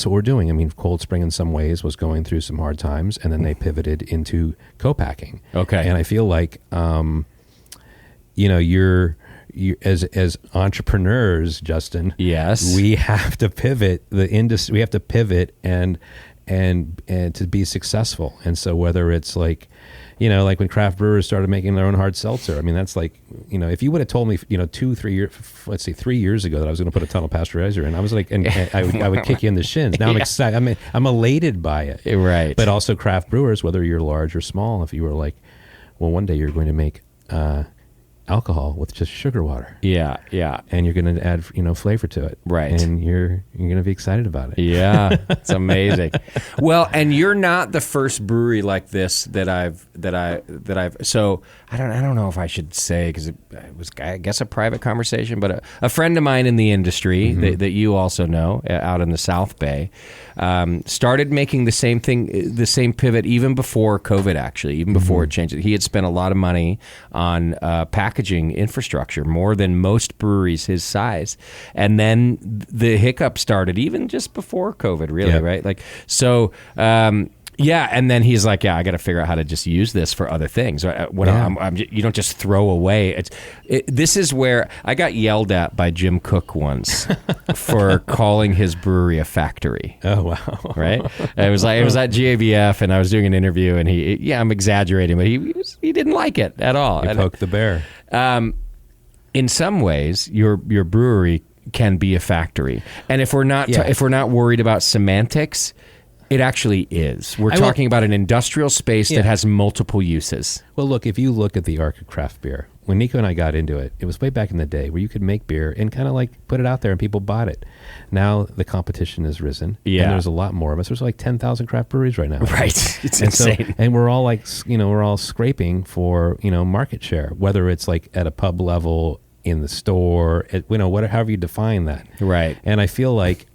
what we're doing. I mean, Cold Spring in some ways was going through some hard times, and then they pivoted into co-packing. Okay, and I feel like you're as entrepreneurs, Justin. Yes, we have to pivot the industry. We have to pivot and to be successful. And so whether it's like when craft brewers started making their own hard seltzer, I mean, that's like, if you would have told me, 3 years ago that I was going to put a tunnel pasteurizer in, I was like, and I would kick you in the shins. Now I'm excited. I'm elated by it. Right. But also craft brewers, whether you're large or small, if you were like, well, one day you're going to make, alcohol with just sugar water. Yeah. And you're going to add, flavor to it. Right. And you're going to be excited about it. Yeah. It's amazing. Well, and you're not the first brewery like this that I've so I don't know if I should say, because it was, I guess, a private conversation, but a friend of mine in the industry that you also know out in the South Bay started making the same thing, the same pivot even before COVID, actually, even before it changed. He had spent a lot of money on packaging infrastructure, more than most breweries his size. And then the hiccup started even just before COVID, really, right? Like, so... yeah, and then he's like, I got to figure out how to just use this for other things. You don't just throw away. This is where I got yelled at by Jim Cook once for calling his brewery a factory. Oh, wow. Right? It was at GABF, and I was doing an interview, and I'm exaggerating, but he didn't like it at all. He poked the bear. In some ways, your brewery can be a factory. And if we're not worried about semantics, it actually is. We're talking about an industrial space that has multiple uses. Well, look, if you look at the arc of craft beer, when Nico and I got into it, it was way back in the day where you could make beer and kind of like put it out there and people bought it. Now the competition has risen. Yeah. And there's a lot more of us. There's like 10,000 craft breweries right now. Right. It's insane. And we're all like, we're all scraping for, market share, whether it's like at a pub level, in the store, however you define that. Right. And I feel like,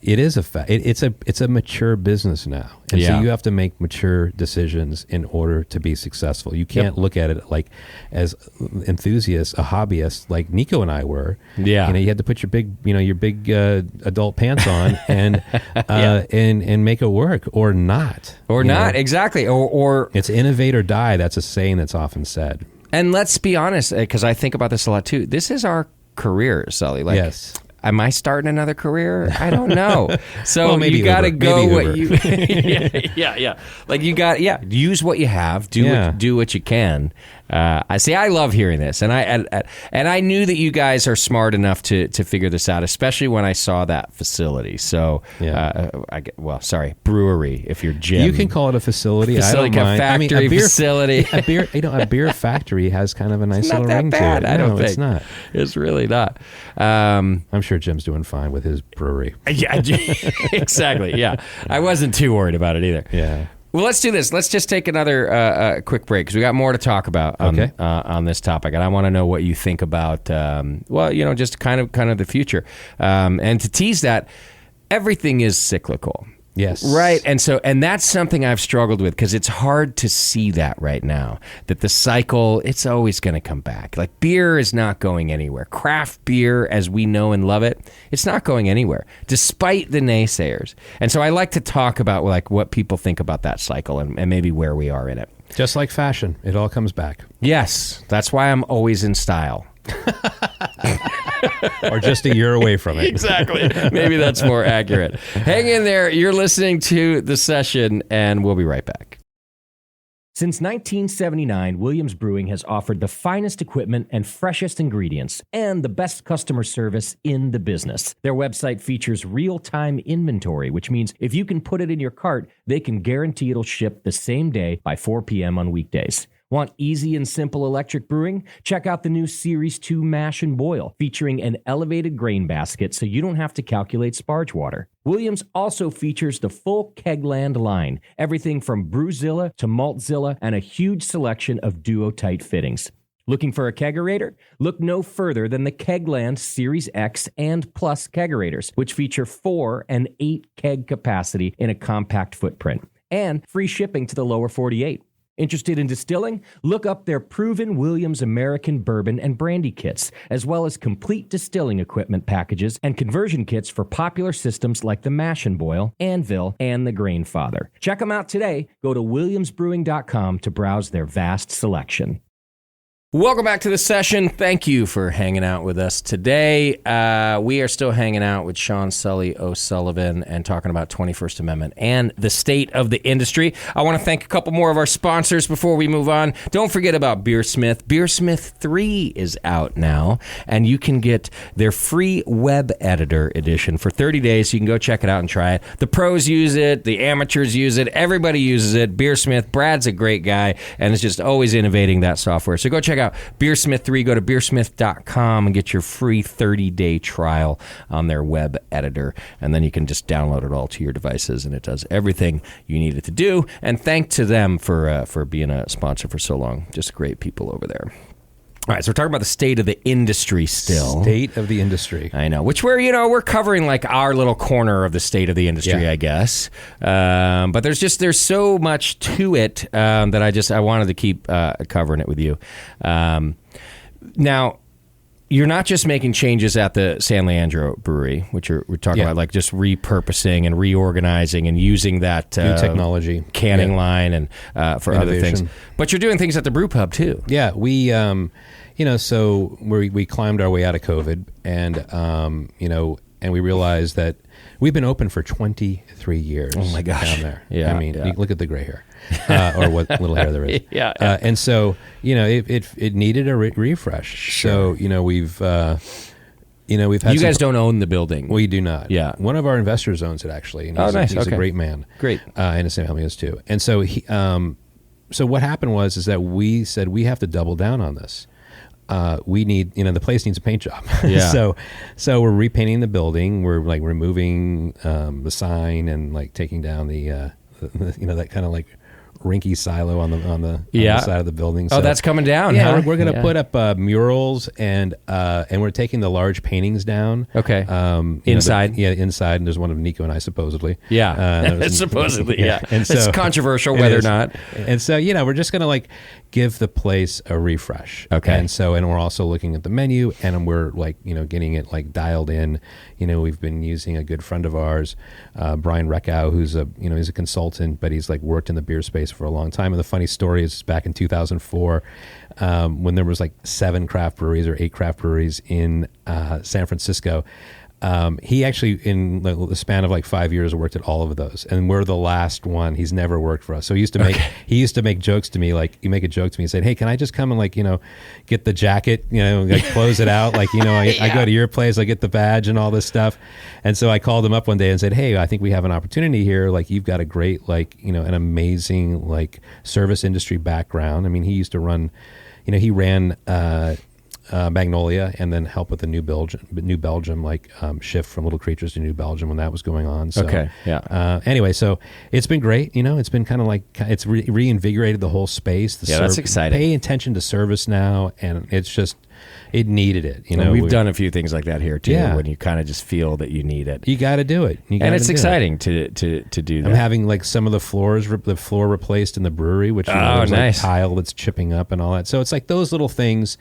it is it's a mature business now. And so you have to make mature decisions in order to be successful. You can't look at it like as enthusiasts, a hobbyist like Nico and I were. Yeah. You had to put your big adult pants on and and make it work or not. Or not, exactly. Or it's innovate or die. That's a saying that's often said. And let's be honest, because I think about this a lot too. This is our career, Sully. Like, yes. Am I starting another career? I don't know. So well, maybe you got to go maybe what you. yeah. Like you got use what you have. Do what you can. I love hearing this, and I knew that you guys are smart enough to figure this out, especially when I saw that facility. So, brewery. If you're Jim, you can call it a facility. I don't mind. Factory, facility. A beer factory has kind of a nice little ring bad, to it. I don't think it's not. It's really not. I'm sure Jim's doing fine with his brewery. Yeah, exactly. Yeah, I wasn't too worried about it either. Yeah. Well, let's do this. Let's just take another quick break because we got more to talk about on this topic, and I want to know what you think about. Just kind of the future, and to tease that, everything is cyclical. Yes. Right. And that's something I've struggled with because it's hard to see that right now, that the cycle, it's always going to come back. Like beer is not going anywhere. Craft beer, as we know and love it, it's not going anywhere, despite the naysayers. And so I like to talk about like what people think about that cycle and maybe where we are in it. Just like fashion, it all comes back. Yes. That's why I'm always in style. Or just a year away from it. Exactly. Maybe that's more accurate. Hang in there. You're listening to The Session, and we'll be right back. Since 1979, Williams Brewing has offered the finest equipment and freshest ingredients and the best customer service in the business. Their website features real-time inventory, which means if you can put it in your cart, they can guarantee it'll ship the same day by 4 p.m. on weekdays. Want easy and simple electric brewing? Check out the new Series 2 Mash and Boil, featuring an elevated grain basket so you don't have to calculate sparge water. Williams also features the full Kegland line, everything from Brewzilla to Maltzilla, and a huge selection of Duo-Tight fittings. Looking for a kegerator? Look no further than the Kegland Series X and Plus kegerators, which feature 4 and 8 keg capacity in a compact footprint, and free shipping to the lower 48. Interested in distilling? Look up their proven Williams American bourbon and brandy kits, as well as complete distilling equipment packages and conversion kits for popular systems like the Mash and Boil, Anvil, and the Grainfather. Check them out today. Go to williamsbrewing.com to browse their vast selection. Welcome back to the session. Thank you for hanging out with us today. We are still hanging out with Sean Sully O'Sullivan and talking about 21st Amendment and the state of the industry. I want to thank a couple more of our sponsors before we move on. Don't forget about Beersmith. Beersmith 3 is out now, and you can get their free web editor edition for 30 days. So you can go check it out and try it. The pros use it. The amateurs use it. Everybody uses it. Beersmith. Brad's a great guy, and is just always innovating that software. So go check out Beersmith 3. Go to beersmith.com and get your free 30-day trial on their web editor. And then you can just download it all to your devices, and it does everything you need it to do. And thank to them for being a sponsor for so long. Just great people over there. All right, so we're talking about the state of the industry still. State of the industry. I know, which we're covering like our little corner of the state of the industry, I guess. But there's so much to it that I wanted to keep covering it with you. Now, you're not just making changes at the San Leandro Brewery, which we're talking about, like just repurposing and reorganizing and using that new technology, canning line, and for other things. But you're doing things at the brew pub too. Yeah, we so we climbed our way out of COVID, and and we realized that we've been open for 23 years. Oh my gosh! Down there. Yeah, I mean, you look at the gray hair, or what little hair there is. And so it needed a refresh. Sure. So we've had. You guys don't own the building. We do not. Yeah. One of our investors owns it, actually. And nice. He's a great man. Great. And his family is too. And so so what happened is that we said we have to double down on this. We need, the place needs a paint job. Yeah. So we're repainting the building. We're like removing the sign and like taking down the that kind of like rinky silo on the side of the building. So, that's coming down. Yeah, huh? we're going to put up murals and we're taking the large paintings down. Okay. Inside. Inside, and there's one of Nico and I supposedly. Yeah. Supposedly. Yeah. And so it's controversial whether or not. And so we're just going to like give the place a refresh. Okay. And we're also looking at the menu, and we're like getting it like dialed in. We've been using a good friend of ours, Brian Reckow, who's he's a consultant, but he's like worked in the beer space for a long time. And the funny story is back in 2004, when there was like 7 craft breweries or 8 craft breweries in San Francisco. He actually, in the span of like 5 years, worked at all of those, and we're the last one. He's never worked for us. So he used to make jokes to me, like, you make a joke to me and say, "Hey, can I just come and like get the jacket, like close it out, like I go to your place, I get the badge and all this stuff." And so I called him up one day and said, "Hey, I think we have an opportunity here. Like, you've got a great an amazing like service industry background. I mean, he used to run, he ran." Magnolia, and then help with the New Belgium shift from Little Creatures to New Belgium when that was going on. So, okay, yeah. Anyway, so it's been great. It's been kind of like it's reinvigorated the whole space. That's exciting. Pay attention to service now, and it's just it needed it. We've done a few things like that here too. Yeah. When you kind of just feel that you need it, you got to do it. And it's exciting to do that. I'm having like some of the floor replaced in the brewery, which nice. Like tile that's chipping up and all that. So it's like those little things.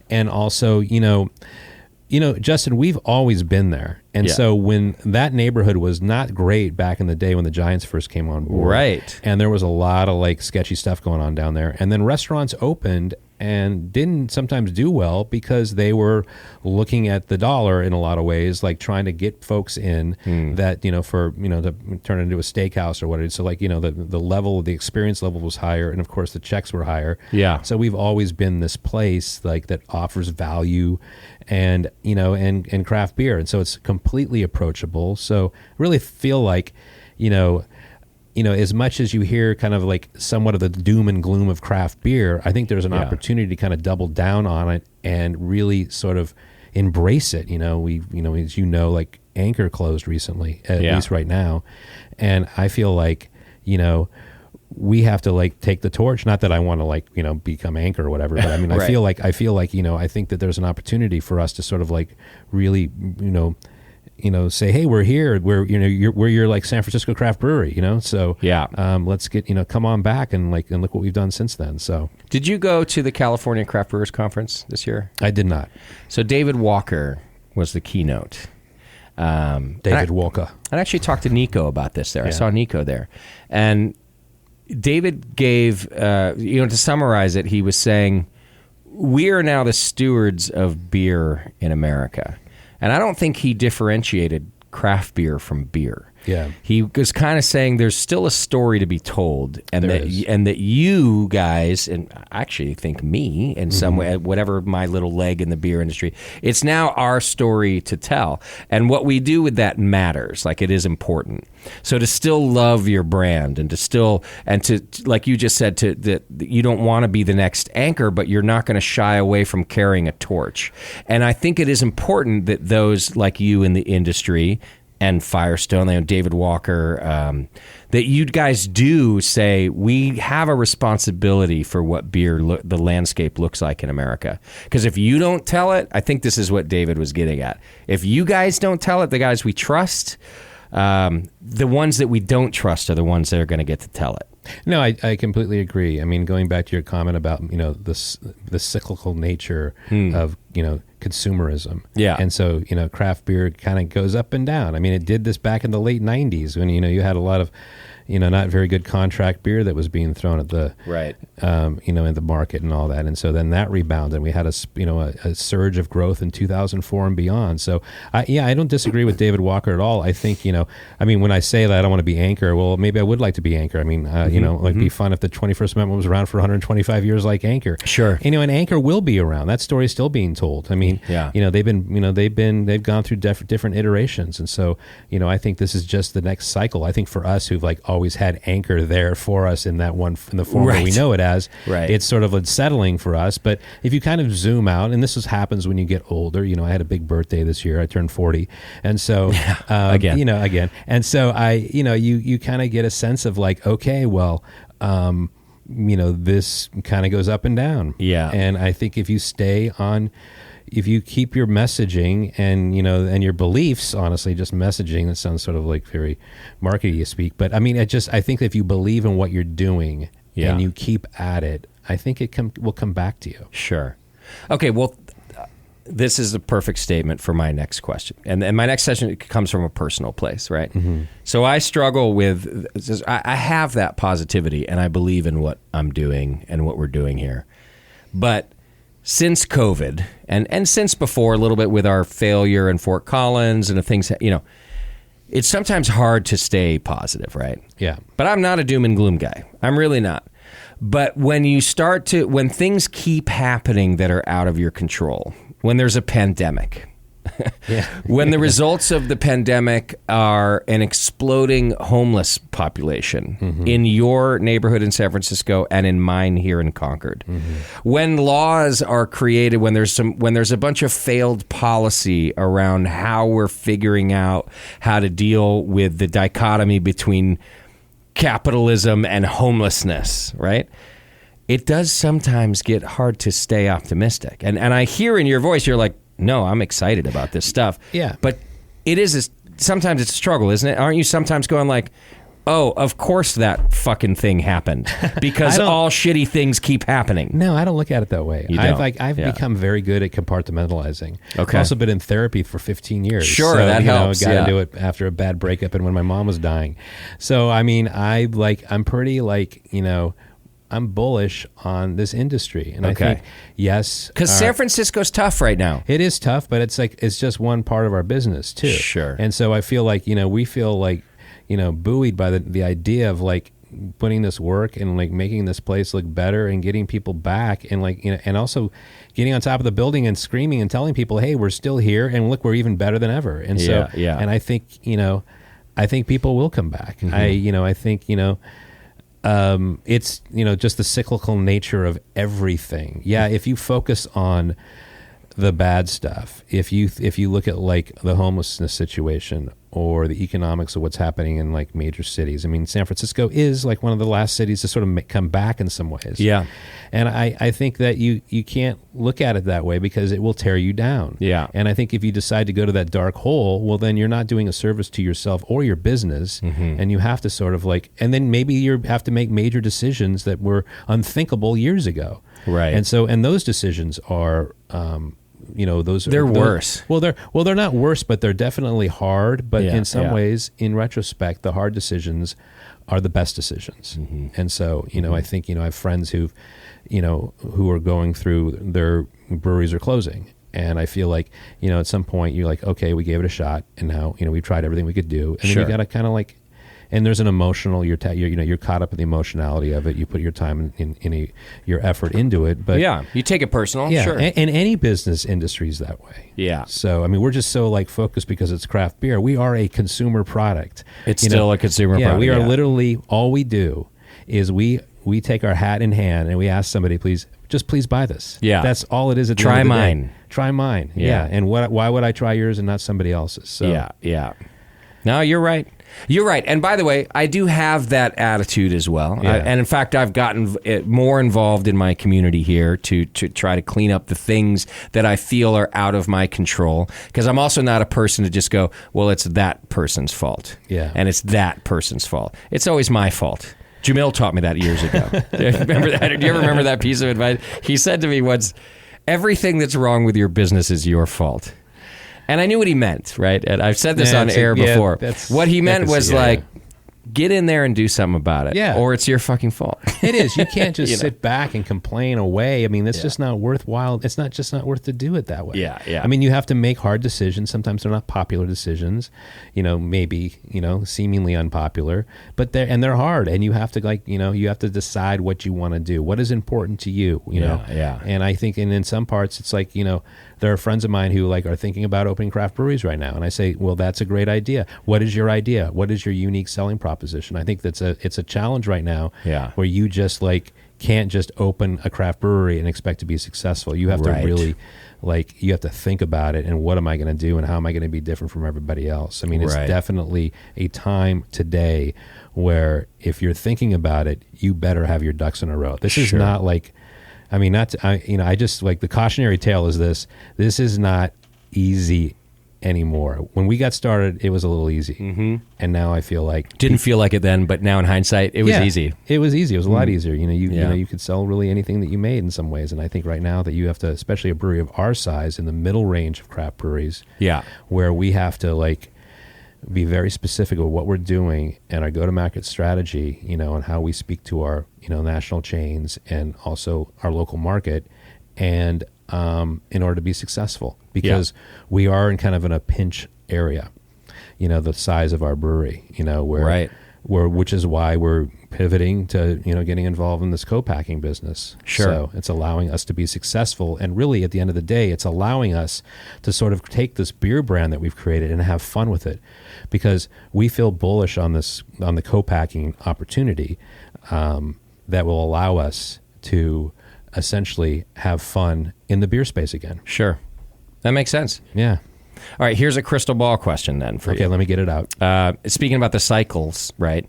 And also, Justin, we've always been there. And so when that neighborhood was not great back in the day when the Giants first came on board. Right. And there was a lot of like sketchy stuff going on down there. And then restaurants opened and didn't sometimes do well because they were looking at the dollar in a lot of ways, like trying to get folks in that, for, to turn it into a steakhouse or what it is. So like, the level, the experience level was higher. And of course the checks were higher. Yeah. So we've always been this place like that offers value and, and craft beer. And so it's completely approachable. So I really feel like, as much as you hear kind of like somewhat of the doom and gloom of craft beer, I think there's an opportunity to kind of double down on it and really sort of embrace it. As like Anchor closed recently, at least right now. And I feel like, we have to like take the torch. Not that I want to become Anchor or whatever, but I mean, right. I feel like, I think that there's an opportunity for us to sort of like really, say, hey, we're here. We're your like San Francisco craft brewery, So let's get, come on back and look what we've done since then. So did you go to the California Craft Brewers Conference this year? I did not. So David Walker was the keynote. David Walker. I actually talked to Nico about this there. Yeah. I saw Nico there, and David gave, to summarize it, he was saying, we are now the stewards of beer in America. And I don't think he differentiated craft beer from beer. Yeah. He was kind of saying there's still a story to be told, and that you guys, and I actually think me in some way, whatever my little leg in the beer industry, it's now our story to tell. And what we do with that matters. Like, it is important. So to still love your brand and to like you just said, that you don't want to be the next Anchor, but you're not going to shy away from carrying a torch. And I think it is important that those like you in the industry and Firestone, David Walker, that you guys do say we have a responsibility for what beer, the landscape looks like in America. Because if you don't tell it, I think this is what David was getting at. If you guys don't tell it, the guys we trust, the ones that we don't trust are the ones that are going to get to tell it. No, I completely agree. I mean, going back to your comment about, the cyclical nature of, consumerism. Yeah. And so, craft beer kind of goes up and down. I mean, it did this back in the late 90s when, you had a lot of, not very good contract beer that was being thrown at the, right. In the market and all that. And so then that rebounded. We had a surge of growth in 2004 and beyond. So I don't disagree with David Walker at all. I think, when I say that I don't want to be Anchor, well, maybe I would like to be Anchor. I mean, be fun if the 21st Amendment was around for 125 years like Anchor. Sure. And Anchor will be around. That story's still being told. I mean, they've gone through different iterations. And so, I think this is just the next cycle. I think for us who've always had Anchor there for us in the form that we know it as, right. It's sort of unsettling for us. But if you kind of zoom out, and this happens when you get older, I had a big birthday this year. I turned 40. And so, again. And so you kind of get a sense of okay, well, this kind of goes up and down. Yeah. And I think if you keep your messaging and and your beliefs, honestly, just messaging, that sounds sort of very marketing speak, but I mean, I think if you believe in what you're doing and you keep at it, I think it will come back to you. Sure. Okay. Well, this is a perfect statement for my next question, and my next question comes from a personal place, right? Mm-hmm. So I struggle with. I have that positivity, and I believe in what I'm doing and what we're doing here, but since COVID and since before a little bit with our failure in Fort Collins and the things, it's sometimes hard to stay positive, right? Yeah. But I'm not a doom and gloom guy. I'm really not. But when things keep happening that are out of your control, when there's a pandemic, when the results of the pandemic are an exploding homeless population in your neighborhood in San Francisco and in mine here in Concord, when laws are created, when there's a bunch of failed policy around how we're figuring out how to deal with the dichotomy between capitalism and homelessness, right? It does sometimes get hard to stay optimistic. And I hear in your voice, you're like, no, I'm excited about this stuff. Yeah. But sometimes it's a struggle, isn't it? Aren't you sometimes going like, oh, of course that fucking thing happened because all shitty things keep happening. No, I don't look at it that way. You don't? I've become very good at compartmentalizing. Okay. I've also been in therapy for 15 years. Sure, that helps. I got to do it after a bad breakup and when my mom was dying. So, I mean, I'm pretty I'm bullish on this industry. And I think, yes. Because San Francisco's tough right now. It is tough, but it's just one part of our business, too. Sure. And so I feel we feel buoyed by the idea of putting this work and making this place look better and getting people back and and also getting on top of the building and screaming and telling people, hey, we're still here and look, we're even better than ever. And so, and I think, I think people will come back. I think, it's, just the cyclical nature of everything. Yeah. If you focus on the bad stuff, if you look at like the homelessness situation or the economics of what's happening in like major cities, I mean, San Francisco is like one of the last cities to sort of come back in some ways. Yeah. And I think that you can't look at it that way because it will tear you down. Yeah. And I think if you decide to go to that dark hole, well, then you're not doing a service to yourself or your business. And you have to sort of like, and then maybe you have to make major decisions that were unthinkable years ago. Right. And those decisions are, they're worse. Well, they're not worse, but they're definitely hard. But Yeah, in some yeah. ways, in retrospect, the hard decisions are the best decisions. And so, I think, I have friends who are going through their breweries are closing. And I feel like, at some point you're like, okay, we gave it a shot, and now, we tried everything we could do, and then you got to kind of like. And there's an emotional. You're caught up in the emotionality of it. You put your time in your effort into it, but Yeah, you take it personal. yeah, Sure. and any business industry is that way. Yeah. So I mean, we're just so like focused because it's craft beer. We are a consumer product. It's still a consumer product. We are literally all we do is we take our hat in hand and we ask somebody, please buy this. Yeah. That's all it is. At the Try end of the day. mine. Try mine. Yeah. And why would I try yours and not somebody else's? So Yeah. No, you're right. You're right. And by the way, I do have that attitude as well. Yeah. And in fact, I've gotten more involved in my community here to try to clean up the things that I feel are out of my control. Because I'm also not a person to just go, well, it's that person's fault. Yeah. And it's that person's fault. It's always my fault. Jamil taught me that years ago. Remember that? Do you ever remember that piece of advice? He said to me once, everything that's wrong with your business is your fault. And I knew what he meant, right? And I've said this on air before. What he meant was like, get in there and do something about it. Yeah. Or it's your fucking fault. It is. You can't just sit back and complain away. I mean, it's just not worthwhile. It's not worth to do it that way. Yeah. I mean, you have to make hard decisions. Sometimes they're not popular decisions, maybe, seemingly unpopular, but they're hard, and you have to you have to decide what you want to do. What is important to you, know? Yeah. And I think in some parts it's like, there are friends of mine who are thinking about opening craft breweries right now. And I say, well, that's a great idea. What is your idea? What is your unique selling proposition? I think it's a challenge right now where you just can't just open a craft brewery and expect to be successful. You have to really you have to think about it and what am I going to do and how am I going to be different from everybody else? I mean, it's definitely a time today where if you're thinking about it, you better have your ducks in a row. This is not I just the cautionary tale is this is not easy anymore. When we got started, it was a little easy. And now I feel like Didn't feel like it then, but now in hindsight, it was easy. It was easy. It was a lot easier. You could sell really anything that you made in some ways. And I think right now that you have to, especially a brewery of our size in the middle range of craft breweries, where we have to be very specific of what we're doing and our go-to-market strategy, and how we speak to our, national chains and also our local market, and in order to be successful, because we are in kind of in a pinch area, the size of our brewery, which is why we're pivoting to, getting involved in this co-packing business. Sure. So it's allowing us to be successful. And really at the end of the day, it's allowing us to sort of take this beer brand that we've created and have fun with it, because we feel bullish on the co-packing opportunity that will allow us to essentially have fun in the beer space again. Sure. That makes sense. Yeah. All right, here's a crystal ball question then for you. Okay, let me get it out. Speaking about the cycles, right?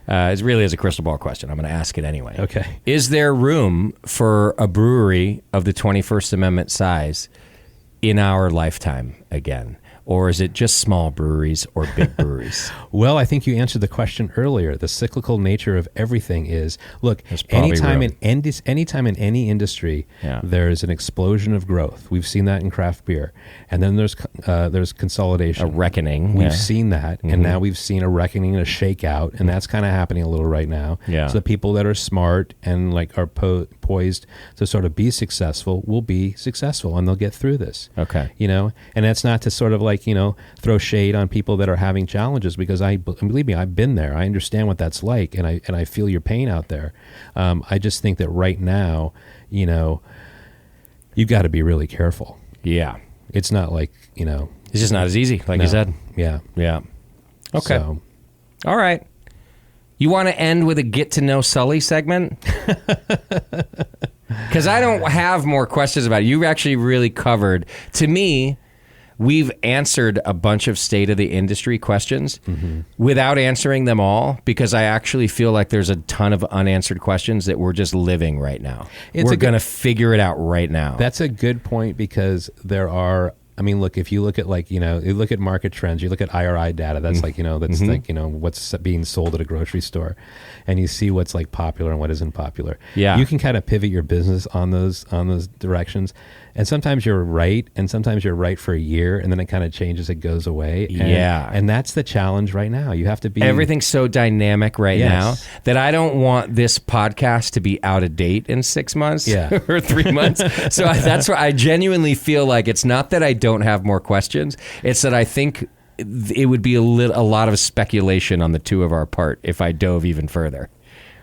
It really is a crystal ball question. I'm going to ask it anyway. Okay. Is there room for a brewery of the 21st Amendment size in our lifetime again? Or is it just small breweries or big breweries? Well, I think you answered the question earlier. The cyclical nature of everything is, look, anytime in any industry, there's an explosion of growth. We've seen that in craft beer. And then there's consolidation. A reckoning. We've seen that. And now we've seen a reckoning and a shakeout. And that's kind of happening a little right now. Yeah. So the people that are smart and are poised to sort of be successful will be successful, and they'll get through this. Okay. And that's not to sort of throw shade on people that are having challenges, because believe me, I've been there. I understand what that's like, and I feel your pain out there. I just think that right now, you've got to be really careful. Yeah. It's not It's just not as easy, like you said. Yeah. Yeah. Okay. So, All right. You want to end with a get to know Sully segment? Because I don't have more questions about it. You've actually really covered, to me, we've answered a bunch of state of the industry questions without answering them all, because I actually feel like there's a ton of unanswered questions that we're just living right now. We're going to figure it out right now. That's a good point, because there are, I mean, look, if you look at like, you look at market trends, you look at IRI data, that's like, that's like, what's being sold at a grocery store, and you see what's like popular and what isn't popular. Yeah. You can kind of pivot your business on those directions. And sometimes you're right, and sometimes you're right for a year, and then it kind of changes, it goes away. And that's the challenge right now. You have to be... Everything's so dynamic right now that I don't want this podcast to be out of date in 6 months or 3 months. So that's why I genuinely feel like it's not that I don't have more questions. It's that I think it would be a lot of speculation on the two of our part if I dove even further.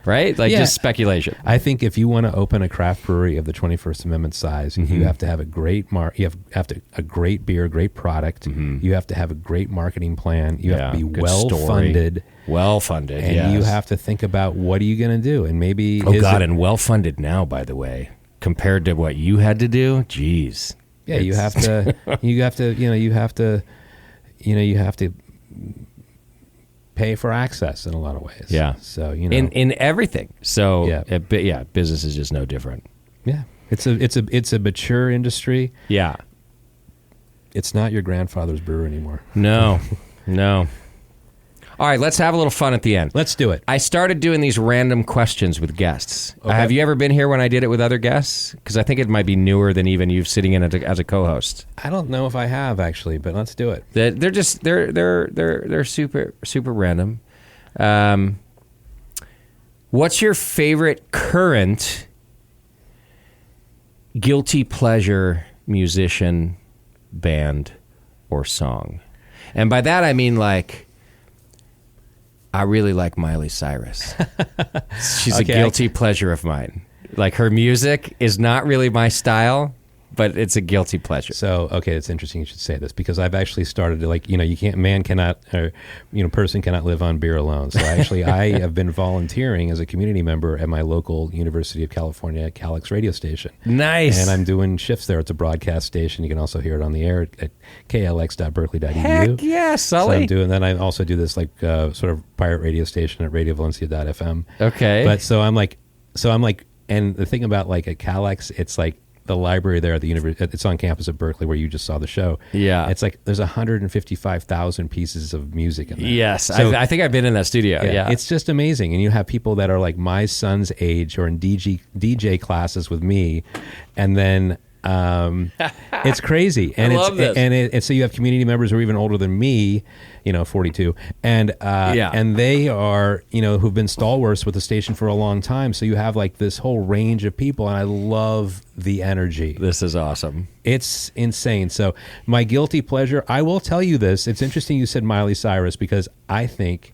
Right? Like just speculation. I think if you want to open a craft brewery of the 21st Amendment size, you have to have a great a great beer, great product. You have to have a great marketing plan. You have to be well-funded. Well-funded, and you have to think about what are you going to do, and maybe and well-funded now, by the way, compared to what you had to do. Jeez. Yeah, you have to pay for access in a lot of ways. Yeah. So, in everything. So business is just no different. Yeah. It's a mature industry. Yeah. It's not your grandfather's brewer anymore. No. No. All right, let's have a little fun at the end. Let's do it. I started doing these random questions with guests. Okay. Have you ever been here when I did it with other guests? Because I think it might be newer than even you sitting in as a co-host. I don't know if I have actually, but let's do it. They're super random. What's your favorite current guilty pleasure musician, band, or song? And by that I mean like, I really like Miley Cyrus. She's a guilty pleasure of mine. Like, her music is not really my style, but it's a guilty pleasure. So, okay, it's interesting you should say this, because I've actually started to, like, person cannot live on beer alone. So actually, I have been volunteering as a community member at my local University of California KALX radio station. Nice. And I'm doing shifts there. It's a broadcast station. You can also hear it on the air at klx.berkeley.edu. Heck yeah, Sully. Then I also do this, like, sort of pirate radio station at radiovalencia.fm. Okay. But so I'm like, and the thing about, like, at KALX, it's like, the library there at the university, it's on campus at Berkeley where you just saw the show. Yeah. It's like there's 155,000 pieces of music in there. Yes. So, I think I've been in that studio. Yeah. It's just amazing. And you have people that are like my son's age who are in DJ classes with me. And then it's crazy. And I love this. And so you have community members who are even older than me, 42. And and they are, who've been stalwarts with the station for a long time. So you have like this whole range of people, and I love the energy. This is awesome. It's insane. So my guilty pleasure, I will tell you this. It's interesting you said Miley Cyrus, because I think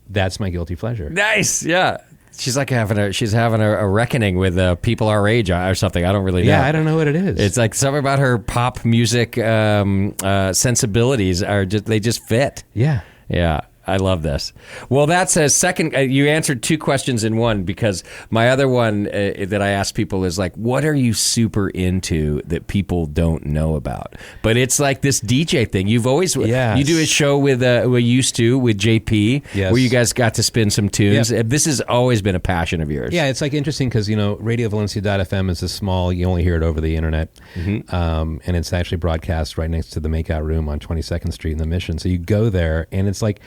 that's my guilty pleasure. Nice. Yeah. She's like having a reckoning with people our age or something. I don't really know. Yeah, I don't know what it is. It's like something about her pop music sensibilities they just fit. Yeah. Yeah. I love this. Well, that's a second. You answered two questions in one, because my other one that I ask people is like, what are you super into that people don't know about? But it's like this DJ thing. You've always, you do a show with JP, where you guys got to spin some tunes. Yep. This has always been a passion of yours. Yeah, it's like interesting because, radiovalencia.fm is a small, you only hear it over the internet. And it's actually broadcast right next to the Makeout Room on 22nd Street in the Mission. So you go there and it's like,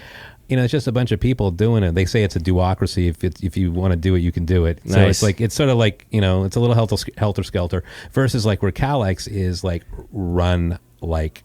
it's just a bunch of people doing it. They say it's a duocracy. If you want to do it, you can do it. So it's like, it's sort of like, it's a little helter-skelter versus like where KALX is like run like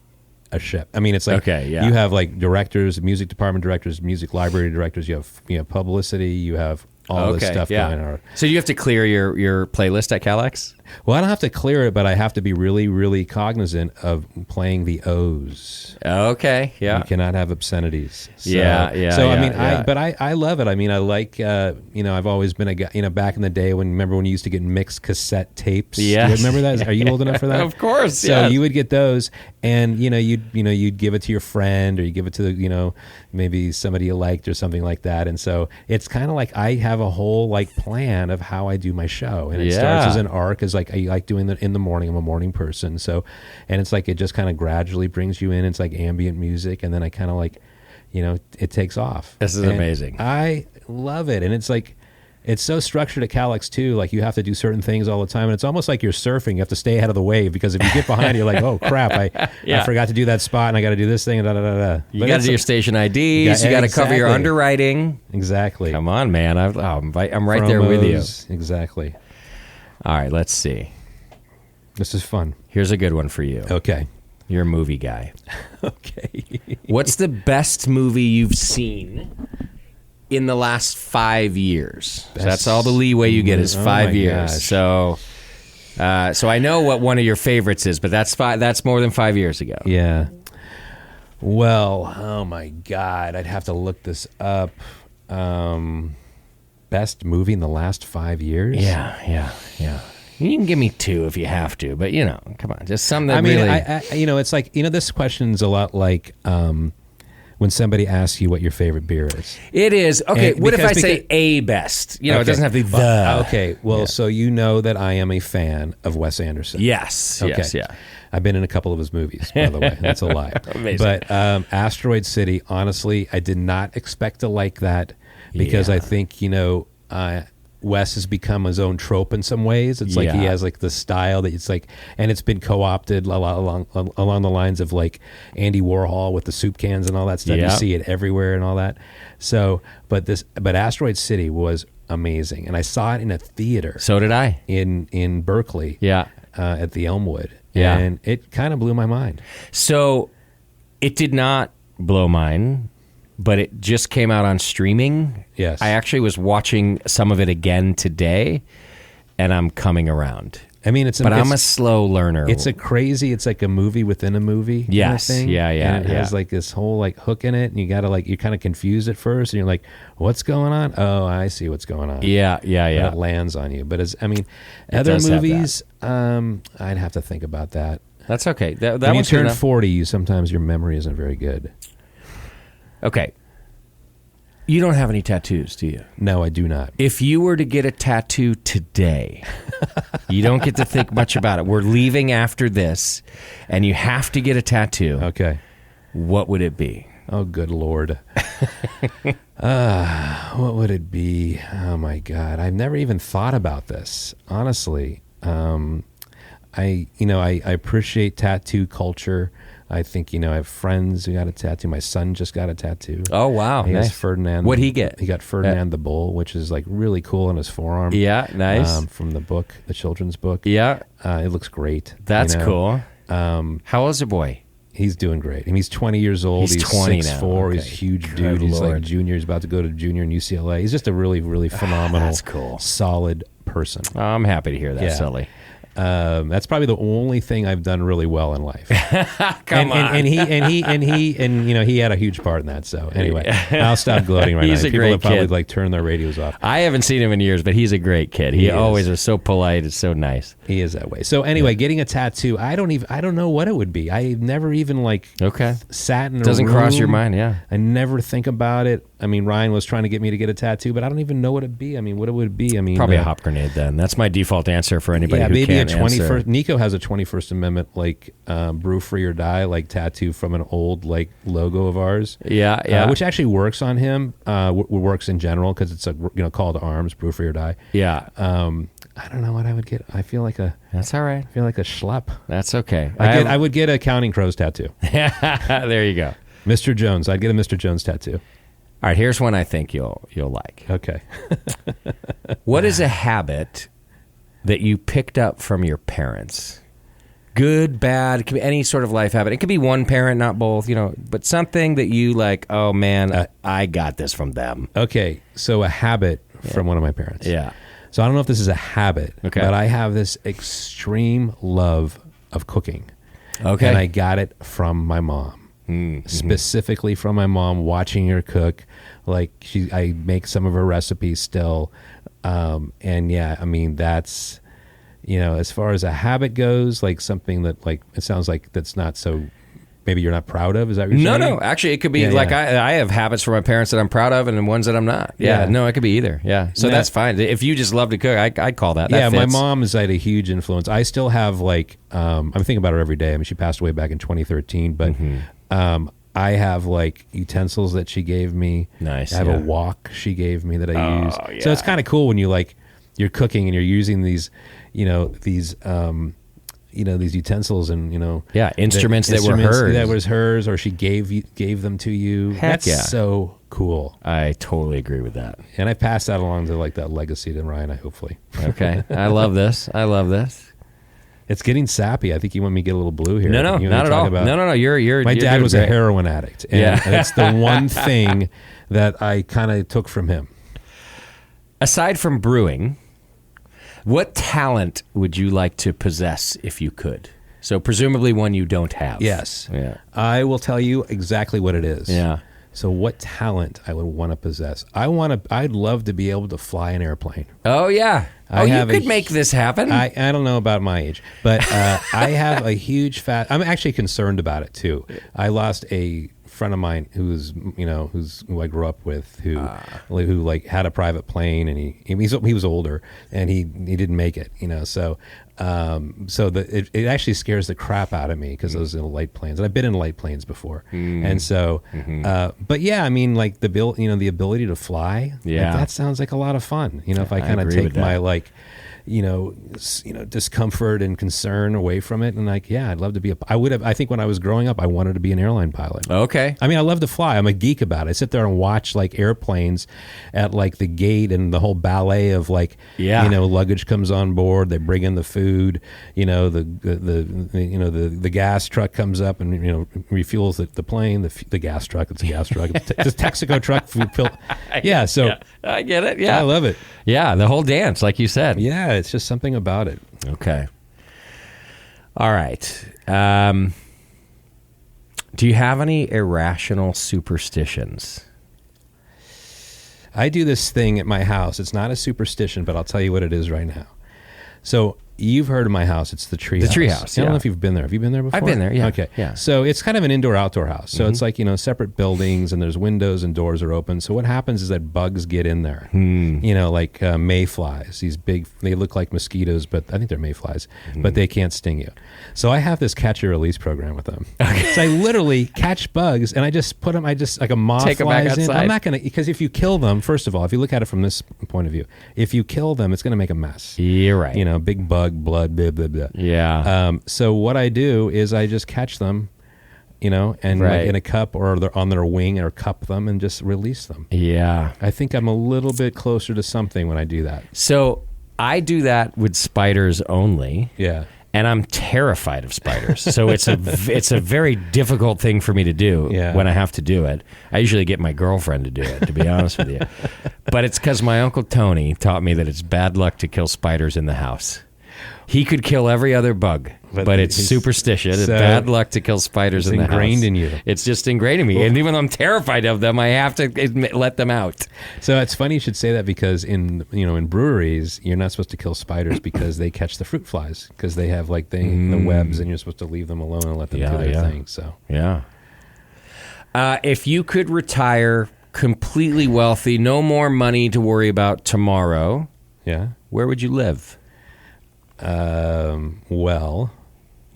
a ship. I mean, it's like, you have like directors, music department directors, music library directors, you have publicity, you have all this stuff going on. So you have to clear your playlist at KALX? Well, I don't have to clear it, but I have to be really, really cognizant of playing the O's. Okay, yeah. You cannot have obscenities. So, Yeah. So I mean, I love it. I mean, I like, I've always been a guy, back in the day remember when you used to get mixed cassette tapes? Yes. Do you remember that? Are you old enough for that? Of course. So you would get those, and you'd give it to your friend, or you give it to maybe somebody you liked or something like that. And so it's kind of like I have a whole plan of how I do my show, and it starts as an arc, as I like doing that in the morning. I'm a morning person, so, and it's like it just kind of gradually brings you in. It's like ambient music, and then I kind of it takes off. This is amazing. I love it, and it's like. It's so structured at Calix too. Like you have to do certain things all the time, and it's almost like you're surfing. You have to stay ahead of the wave, because if you get behind, you're like, "Oh crap! I forgot to do that spot, and I got to do this thing." And da da da da. You got to do your station IDs. You got to cover your underwriting. Exactly. Come on, man. I'm right there with you. Exactly. All right, let's see. This is fun. Here's a good one for you. Okay. You're a movie guy. Okay. What's the best movie you've seen in the last 5 years? So that's all the leeway you get is 5 years. Gosh. So I know what one of your favorites is, but that's more than 5 years ago. Yeah. Well, oh my God, I'd have to look this up. Best movie in the last 5 years? Yeah. You can give me two if you have to, but come on, just some that I mean, really. it's like this question's a lot like when somebody asks you what your favorite beer is. It is. Okay, And what if I say a best? It doesn't have to be the. Okay, well, so you know that I am a fan of Wes Anderson. Yes. Okay. Yes. Yeah. I've been in a couple of his movies, by the way. That's a lie. Amazing. But Asteroid City, honestly, I did not expect to like that, because I think, Wes has become his own trope in some ways. It's like he has the style that it's like, and it's been co-opted along the lines of Andy Warhol with the soup cans and all that stuff. You see it everywhere and all that. So, but Asteroid City was amazing, and I saw it in a theater. So did I in Berkeley. Yeah. At the Elmwood. Yeah. And it kind of blew my mind. So it did not blow mine, but it just came out on streaming. Yes. I actually was watching some of it again today, and I'm coming around. I mean, I'm a slow learner. It's like a movie within a movie. Yes. Kind of thing. Yeah. And it has this whole hook in it, and you gotta you're kind of confused at first, and you're like, what's going on? Oh, I see what's going on. Yeah. And it lands on you. But other movies, I'd have to think about that. That's okay. That when you one's turn good 40, sometimes your memory isn't very good. Okay. You don't have any tattoos, do you? No, I do not. If you were to get a tattoo today, you don't get to think much about it. We're leaving after this, and you have to get a tattoo. Okay. What would it be? Oh, good Lord. What would it be? Oh, my God. I've never even thought about this, honestly. I appreciate tattoo culture. I think, I have friends who got a tattoo. My son just got a tattoo. Oh, wow. He has Nice. Ferdinand. What'd he get? He got Ferdinand the Bull, which is really cool on his forearm. Yeah, nice. From the book, the children's book. Yeah. It looks great. That's cool. How old's the boy? He's doing great. I mean, he's 20 years old. He's 20 now. 6'4". Okay. He's a huge Good dude. He's Lord. junior. He's about to go to junior in UCLA. He's just a really, really phenomenal, That's cool. solid person. I'm happy to hear that, Sully. That's probably the only thing I've done really well in life. Come on. And he had a huge part in that. So anyway, I'll stop gloating right He's now. a People great will probably kid. turn their radios off. I haven't seen him in years, but he's a great kid. He always is so polite. It's so nice. He is that way. So anyway, getting a tattoo, I don't know what it would be. I've never even sat in a Doesn't room. cross your mind, yeah. I never think about it. I mean, Ryan was trying to get me to get a tattoo, but I don't even know what it'd be. I mean, what it would be. I mean, Probably a hop grenade then. That's my default answer for anybody who maybe can't a 21st. answer. Nico has a 21st Amendment brew free or die tattoo from an old logo of ours. Yeah. Which actually works on him. Works in general because it's a call to arms, brew free or die. Yeah. I don't know what I would get. I feel like a schlep. That's okay. I would get a Counting Crows tattoo. There you go. Mr. Jones. I'd get a Mr. Jones tattoo. All right, here's one I think you'll like. Okay. What is a habit that you picked up from your parents? Good, bad, it could be any sort of life habit. It could be one parent, not both, but something that you oh man, I got this from them. Okay, so a habit from one of my parents. Yeah. So I don't know if this is a habit, Okay. but I have this extreme love of cooking. Okay. And I got it from my mom. Specifically from my mom, watching her cook. Like I make some of her recipes still. And yeah, I mean, that's, as far as a habit goes, like something that like, it sounds like that's not so, maybe you're not proud of. Is that what you're saying? No. Actually, it could be I have habits from my parents that I'm proud of and ones that I'm not. Yeah. No, it could be either. Yeah. So that's fine. If you just love to cook, I call that. That my fits. mom has had a huge influence. I still have like, I'm thinking about her every day. I mean, she passed away back in 2013, but I have like utensils that she gave me. Nice. I have a wok she gave me that I use. Yeah. So it's kind of cool when you're cooking and you're using these utensils and instruments that were hers. That was hers, or she gave them to you. Heck That's so cool. I totally agree with that. And I pass that along to like that legacy to Ryan. Hopefully. Okay, I love this. It's getting sappy. I think you want me to get a little blue here. No, not at all. No. You're. My dad was great. a heroin addict, and that's the one thing that I kind of took from him. Aside from brewing, what talent would you like to possess if you could? So presumably one you don't have. Yes. Yeah. I will tell you exactly what it is. Yeah. So what talent I would want to possess? I'd love to be able to fly an airplane. Oh, yeah. You could make this happen. I don't know about my age, but I have a huge I'm actually concerned about it too. I lost a friend of mine who I grew up with who like had a private plane, and he was older and he didn't make it, so it actually scares the crap out of me because those are light planes, and I've been in light planes before, and so but yeah, I mean, like the ability to fly, like, that sounds like a lot of fun, if I kind of take my like discomfort and concern away from it, and like, I'd love to be I think when I was growing up I wanted to be an airline pilot. Okay. I mean, I love to fly. I'm a geek about it. I sit there and watch like airplanes at like the gate, and the whole ballet of like, luggage comes on board, they bring in the food, the gas truck comes up and refuels the plane, the gas truck, it's a gas truck, it's Texaco truck. So I get it. Yeah, I love it. Yeah, the whole dance, like you said. Yeah, it's just something about it. Okay. All right. Do you have any irrational superstitions? I do this thing at my house. It's not a superstition, but I'll tell you what it is right now. So you've heard of my house. It's the Tree House. The Tree House, I don't know if you've been there. Have you been there before? I've been there, yeah. Okay. Yeah. So it's kind of an indoor-outdoor house. So it's like, separate buildings, and there's windows and doors are open. So what happens is that bugs get in there. Like mayflies. These big, they look like mosquitoes, but I think they're mayflies, but they can't sting you. So I have this catch and release program with them. Okay. So I literally catch bugs, and I just put them, like a moth take flies them back in. outside. I'm not going to, because if you kill them, first of all, if you look at it from this point of view, if you kill them, it's going to make a mess. You're right. Big bug, blood, blah, blah, blah. Yeah. So what I do is I just catch them, and like in a cup, or they're on their wing, or cup them and just release them. Yeah. I think I'm a little bit closer to something when I do that. So I do that with spiders only. Yeah. And I'm terrified of spiders. So it's a very difficult thing for me to do when I have to do it. I usually get my girlfriend to do it, to be honest with you. But it's because my Uncle Tony taught me that it's bad luck to kill spiders in the house. He could kill every other bug, but it's superstition. It's bad luck to kill spiders in the house. It's ingrained in you. It's just ingrained in me. And even though I'm terrified of them, I have to let them out. So it's funny you should say that, because in breweries, you're not supposed to kill spiders because they catch the fruit flies, because they have like the webs, and you're supposed to leave them alone and let them do their thing. So if you could retire completely wealthy, no more money to worry about tomorrow, where would you live? Well,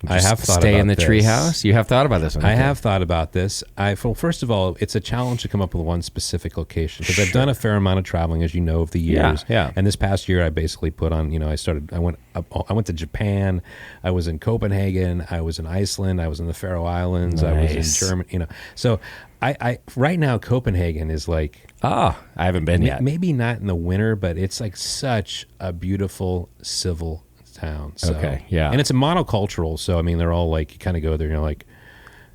I have thought stay about in the this. Tree House. You have thought about this one. I have thought about this. Well, first of all, it's a challenge to come up with one specific location, because I've done a fair amount of traveling, as you know, over the years. Yeah. And this past year, I basically put on. I went to Japan. I was in Copenhagen. I was in Iceland. I was in the Faroe Islands. Nice. I was in Germany. So I right now Copenhagen is like. I haven't been yet. Maybe not in the winter, but it's like such a beautiful civil town. So, okay, yeah. And it's a monocultural, so I mean, they're all like, you kind of go there, you're like,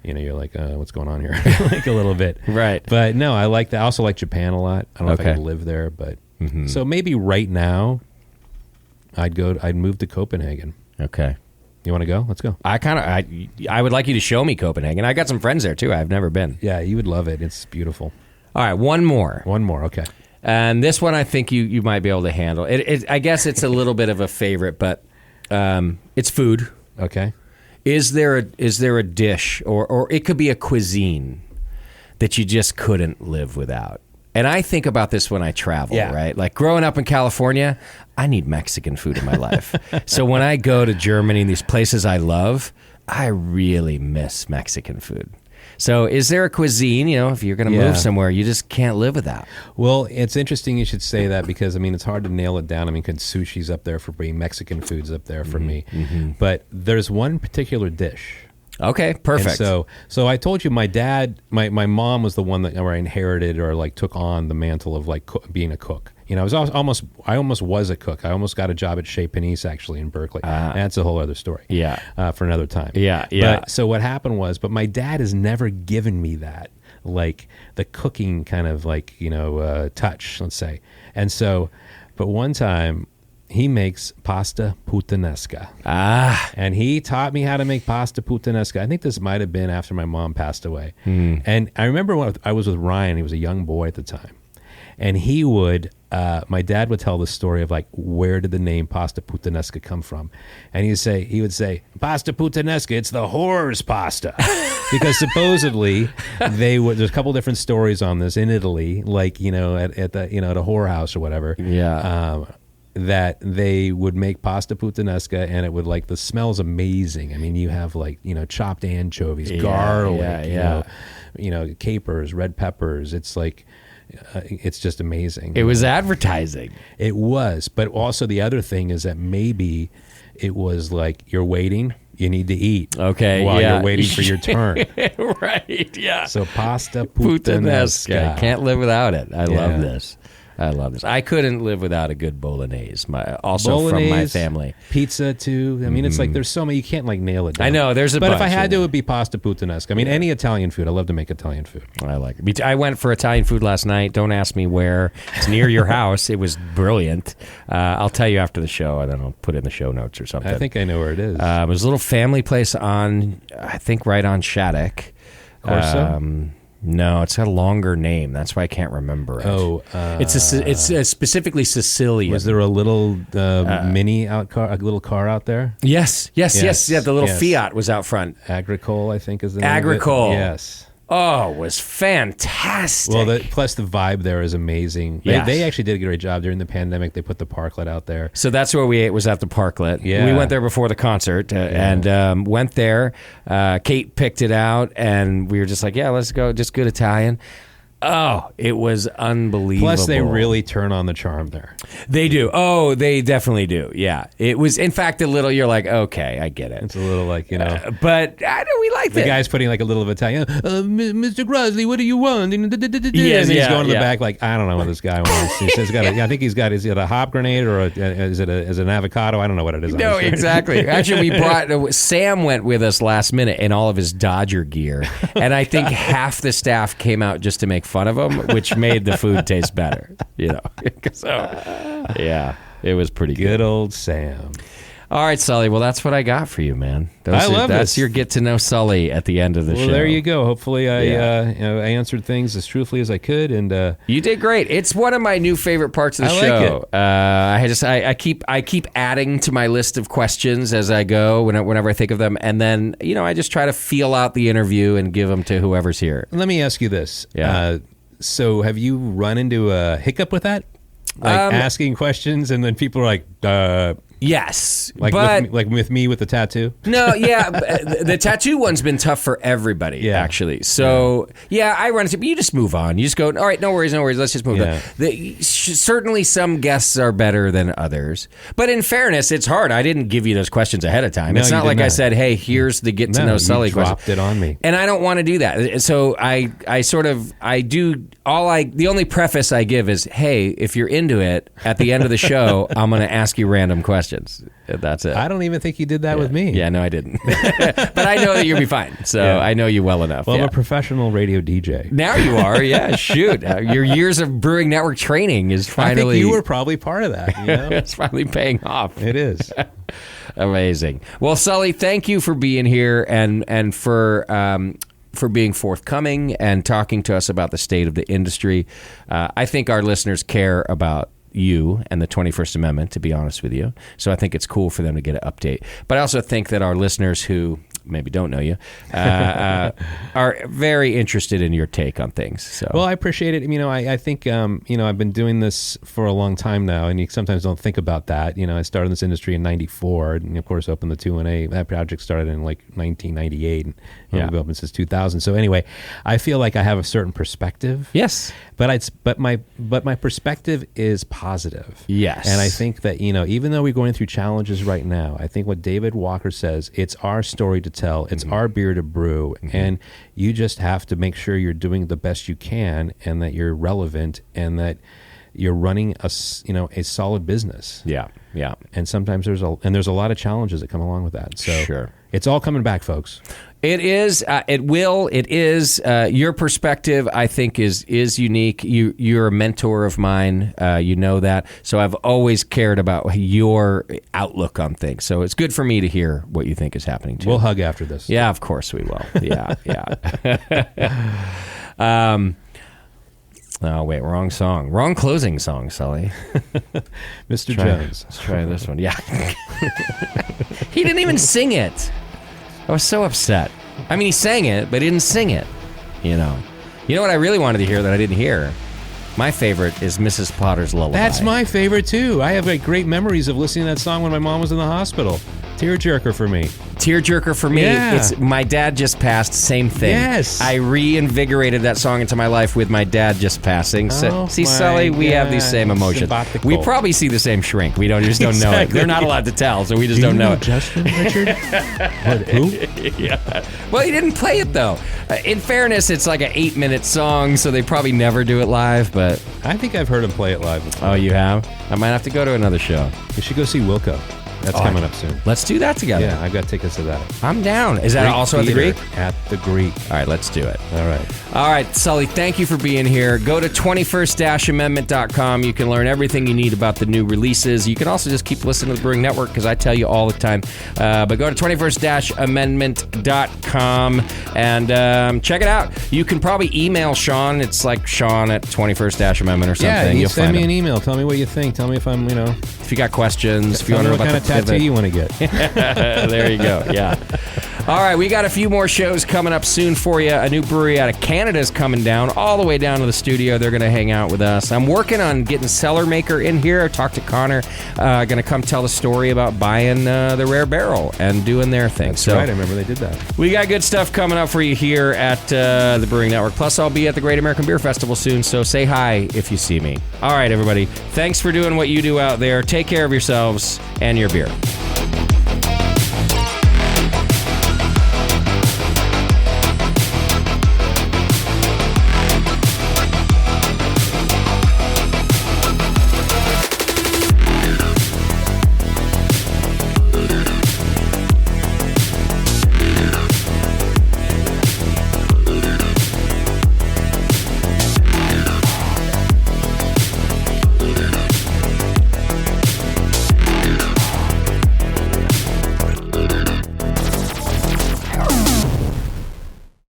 what's going on here? Like a little bit. Right. But no, I like that. I also like Japan a lot. I don't know if I could live there, but so maybe right now, I'd move to Copenhagen. Okay. You want to go? Let's go. I would like you to show me Copenhagen. I got some friends there too. I've never been. Yeah, you would love it. It's beautiful. All right, one more. Okay. And this one I think you might be able to handle. I guess it's a little bit of a favorite, but it's food. Okay. Is there a dish or it could be a cuisine that you just couldn't live without? And I think about this when I travel, right? Like growing up in California, I need Mexican food in my life. So when I go to Germany and these places I love, I really miss Mexican food. So is there a cuisine, if you're going to move somewhere, you just can't live without? Well, it's interesting you should say that because, it's hard to nail it down. Because sushi's up there for me, Mexican food's up there for me. Mm-hmm. But there's one particular dish. Okay, perfect. And so I told you my dad, my mom was the one that I inherited or like took on the mantle of like being a cook. I almost was a cook. I almost got a job at Chez Panisse actually in Berkeley. That's a whole other story. Yeah. For another time. Yeah. But, so what happened was, but my dad has never given me that, like the cooking kind of like, touch, let's say. And so, but one time he makes pasta puttanesca. And he taught me how to make pasta puttanesca. I think this might have been after my mom passed away. And I remember when I was with Ryan, he was a young boy at the time. And he would, my dad would tell the story of like, where did the name pasta puttanesca come from? And he would say, pasta puttanesca, it's the whore's pasta. Because supposedly there's a couple different stories on this in Italy, like, at the, at a whorehouse or whatever. Yeah. That they would make pasta puttanesca and it would like, the smell's amazing. You have like, chopped anchovies, garlic, capers, red peppers. It's like, it's just amazing. It was advertising. It was. But also the other thing is that maybe it was like you're waiting, you need to eat. Okay. While you're waiting for your turn. Right. Yeah. So pasta puttanesca. Can't live without it. I love this. I couldn't live without a good bolognese. Bolognese, from my family. Pizza too. It's like there's so many, you can't like nail it down. I know, there's a bunch. But if I had to, it would be pasta puttanesca. Any Italian food. I love to make Italian food. I like it. I went for Italian food last night. Don't ask me where. It's near your house. It was brilliant. I'll tell you after the show, and then I'll put it in the show notes or something. I think I know where it is. It was a little family place I think right on Shattuck. Corso? No, it's got a longer name. That's why I can't remember it. It's specifically Sicilian. Was there a little mini a little car out there? Yes. Yeah, the little Fiat was out front. Agricole, I think is the name. Agricole. Yes. Oh, it was fantastic. Well, plus the vibe there is amazing. Yes. They actually did a great job during the pandemic. They put the Parklet out there. So that's where we ate, was at the Parklet. Yeah. We went there before the concert and went there. Kate picked it out and we were just like, yeah, let's go. Just good Italian. Oh, it was unbelievable. Plus, they really turn on the charm there. They do. Oh, they definitely do. Yeah. It was, in fact, a little, you're like, okay, I get it. It's a little like, but I know we liked it. The guy's putting like a little of Italian, Mr. Grosley, what do you want? Yes, and then he's going to the back like, I don't know what this guy wants. He says, I think he's got a hop grenade or is it an avocado? I don't know what it is. No, exactly. Actually, Sam went with us last minute in all of his Dodger gear. And I think half the staff came out just to make fun of him, which made the food taste better. So, yeah, it was pretty good. Good old Sam. All right, Sully. Well, that's what I got for you, man. That's your get to know Sully at the end of the show. Well, there you go. Hopefully, I answered things as truthfully as I could, and you did great. It's one of my new favorite parts of the show. I keep adding to my list of questions as I go whenever I think of them, and then I just try to feel out the interview and give them to whoever's here. Let me ask you this. Yeah. So, have you run into a hiccup with that? Like asking questions, and then people are like, yes, but with me with the tattoo. No, yeah, the tattoo one's been tough for everybody, actually. So I run into, but you just move on. You just go, all right, no worries. Let's just move on. Certainly, some guests are better than others, but in fairness, it's hard. I didn't give you those questions ahead of time. It's not like I said, hey, here's the get to know Sully question. Dropped it on me, and I don't want to do that. So the only preface I give is, hey, if you're into it, at the end of the show, I'm going to ask you random questions. questions. That's it. I don't even think you did that with me. Yeah, no, I didn't. But I know that you'll be fine. So I know you well enough. Well, I'm a professional radio DJ. Now you are. Yeah, shoot. Your years of Brewing Network training is finally... I think you were probably part of that. You know? It's finally paying off. It is. Amazing. Well, Sully, thank you for being here and for being forthcoming and talking to us about the state of the industry. I think our listeners care about you and the 21st Amendment, to be honest with you. So I think it's cool for them to get an update. But I also think that our listeners who maybe don't know you are very interested in your take on things. So well, I appreciate it. You know, I think I've been doing this for a long time now, and you sometimes don't think about that. You know, I started in this industry in '94, and of course opened the 2-1-A. That project started in like 1998, and we've been open since 2000. So anyway, I feel like I have a certain perspective. Yes, but my perspective is positive. Yes, and I think that even though we're going through challenges right now, I think what David Walker says, it's our story to tell. It's our beer to brew, and you just have to make sure you're doing the best you can, and that you're relevant, and that you're running a solid business. Yeah. And sometimes there's a lot of challenges that come along with that. So sure, it's all coming back, folks. It is. It will. It is. Your perspective, I think, is unique. You're a mentor of mine. You know that. So I've always cared about your outlook on things. So it's good for me to hear what you think is happening too. We'll hug after this. Yeah, of course we will. Yeah. Oh, wait, wrong song. Wrong closing song, Sully. Mr. Jones. Let's try this one. Yeah. He didn't even sing it. I was so upset. I mean, he sang it, but he didn't sing it. You know what I really wanted to hear that I didn't hear? My favorite is Mrs. Potter's Lullaby. That's my favorite, too. I have great memories of listening to that song when my mom was in the hospital. Tearjerker for me. Tearjerker for me. Yeah. It's my dad just passed. Same thing. Yes. I reinvigorated that song into my life with my dad just passing. So, see, Sully, we have these same emotions. Sympathical. We probably see the same shrink. We just don't know it. They're not allowed to tell, so we just don't know it. Justin Richard? Who? Yeah. Well, he didn't play it though. In fairness, it's like an 8-minute song, so they probably never do it live. But I think I've heard him play it live before. Oh, you have? I might have to go to another show. You should go see Wilco. That's coming up soon. Let's do that together. Yeah, I've got tickets to that. I'm down. Is that Greek also at the Greek? At the Greek. All right, let's do it. All right, Sully, thank you for being here. Go to 21st-amendment.com. You can learn everything you need about the new releases. You can also just keep listening to the Brewing Network because I tell you all the time. But go to 21st-amendment.com and check it out. You can probably email Sean. It's like Sean at 21st-amendment or something. Yeah, You'll send me an email. Tell me what you think. Tell me if I'm, if you got questions. If you want to know what kind of tattoo you want to get. There you go. Yeah. All right, we got a few more shows coming up soon for you. A new brewery out of Canada is coming down, all the way down to the studio. They're going to hang out with us. I'm working on getting Cellar Maker in here. I talked to Connor. Going to come tell the story about buying the Rare Barrel and doing their thing. That's right. I remember they did that. We got good stuff coming up for you here at the Brewing Network. Plus, I'll be at the Great American Beer Festival soon, so say hi if you see me. All right, everybody. Thanks for doing what you do out there. Take care of yourselves and your beer.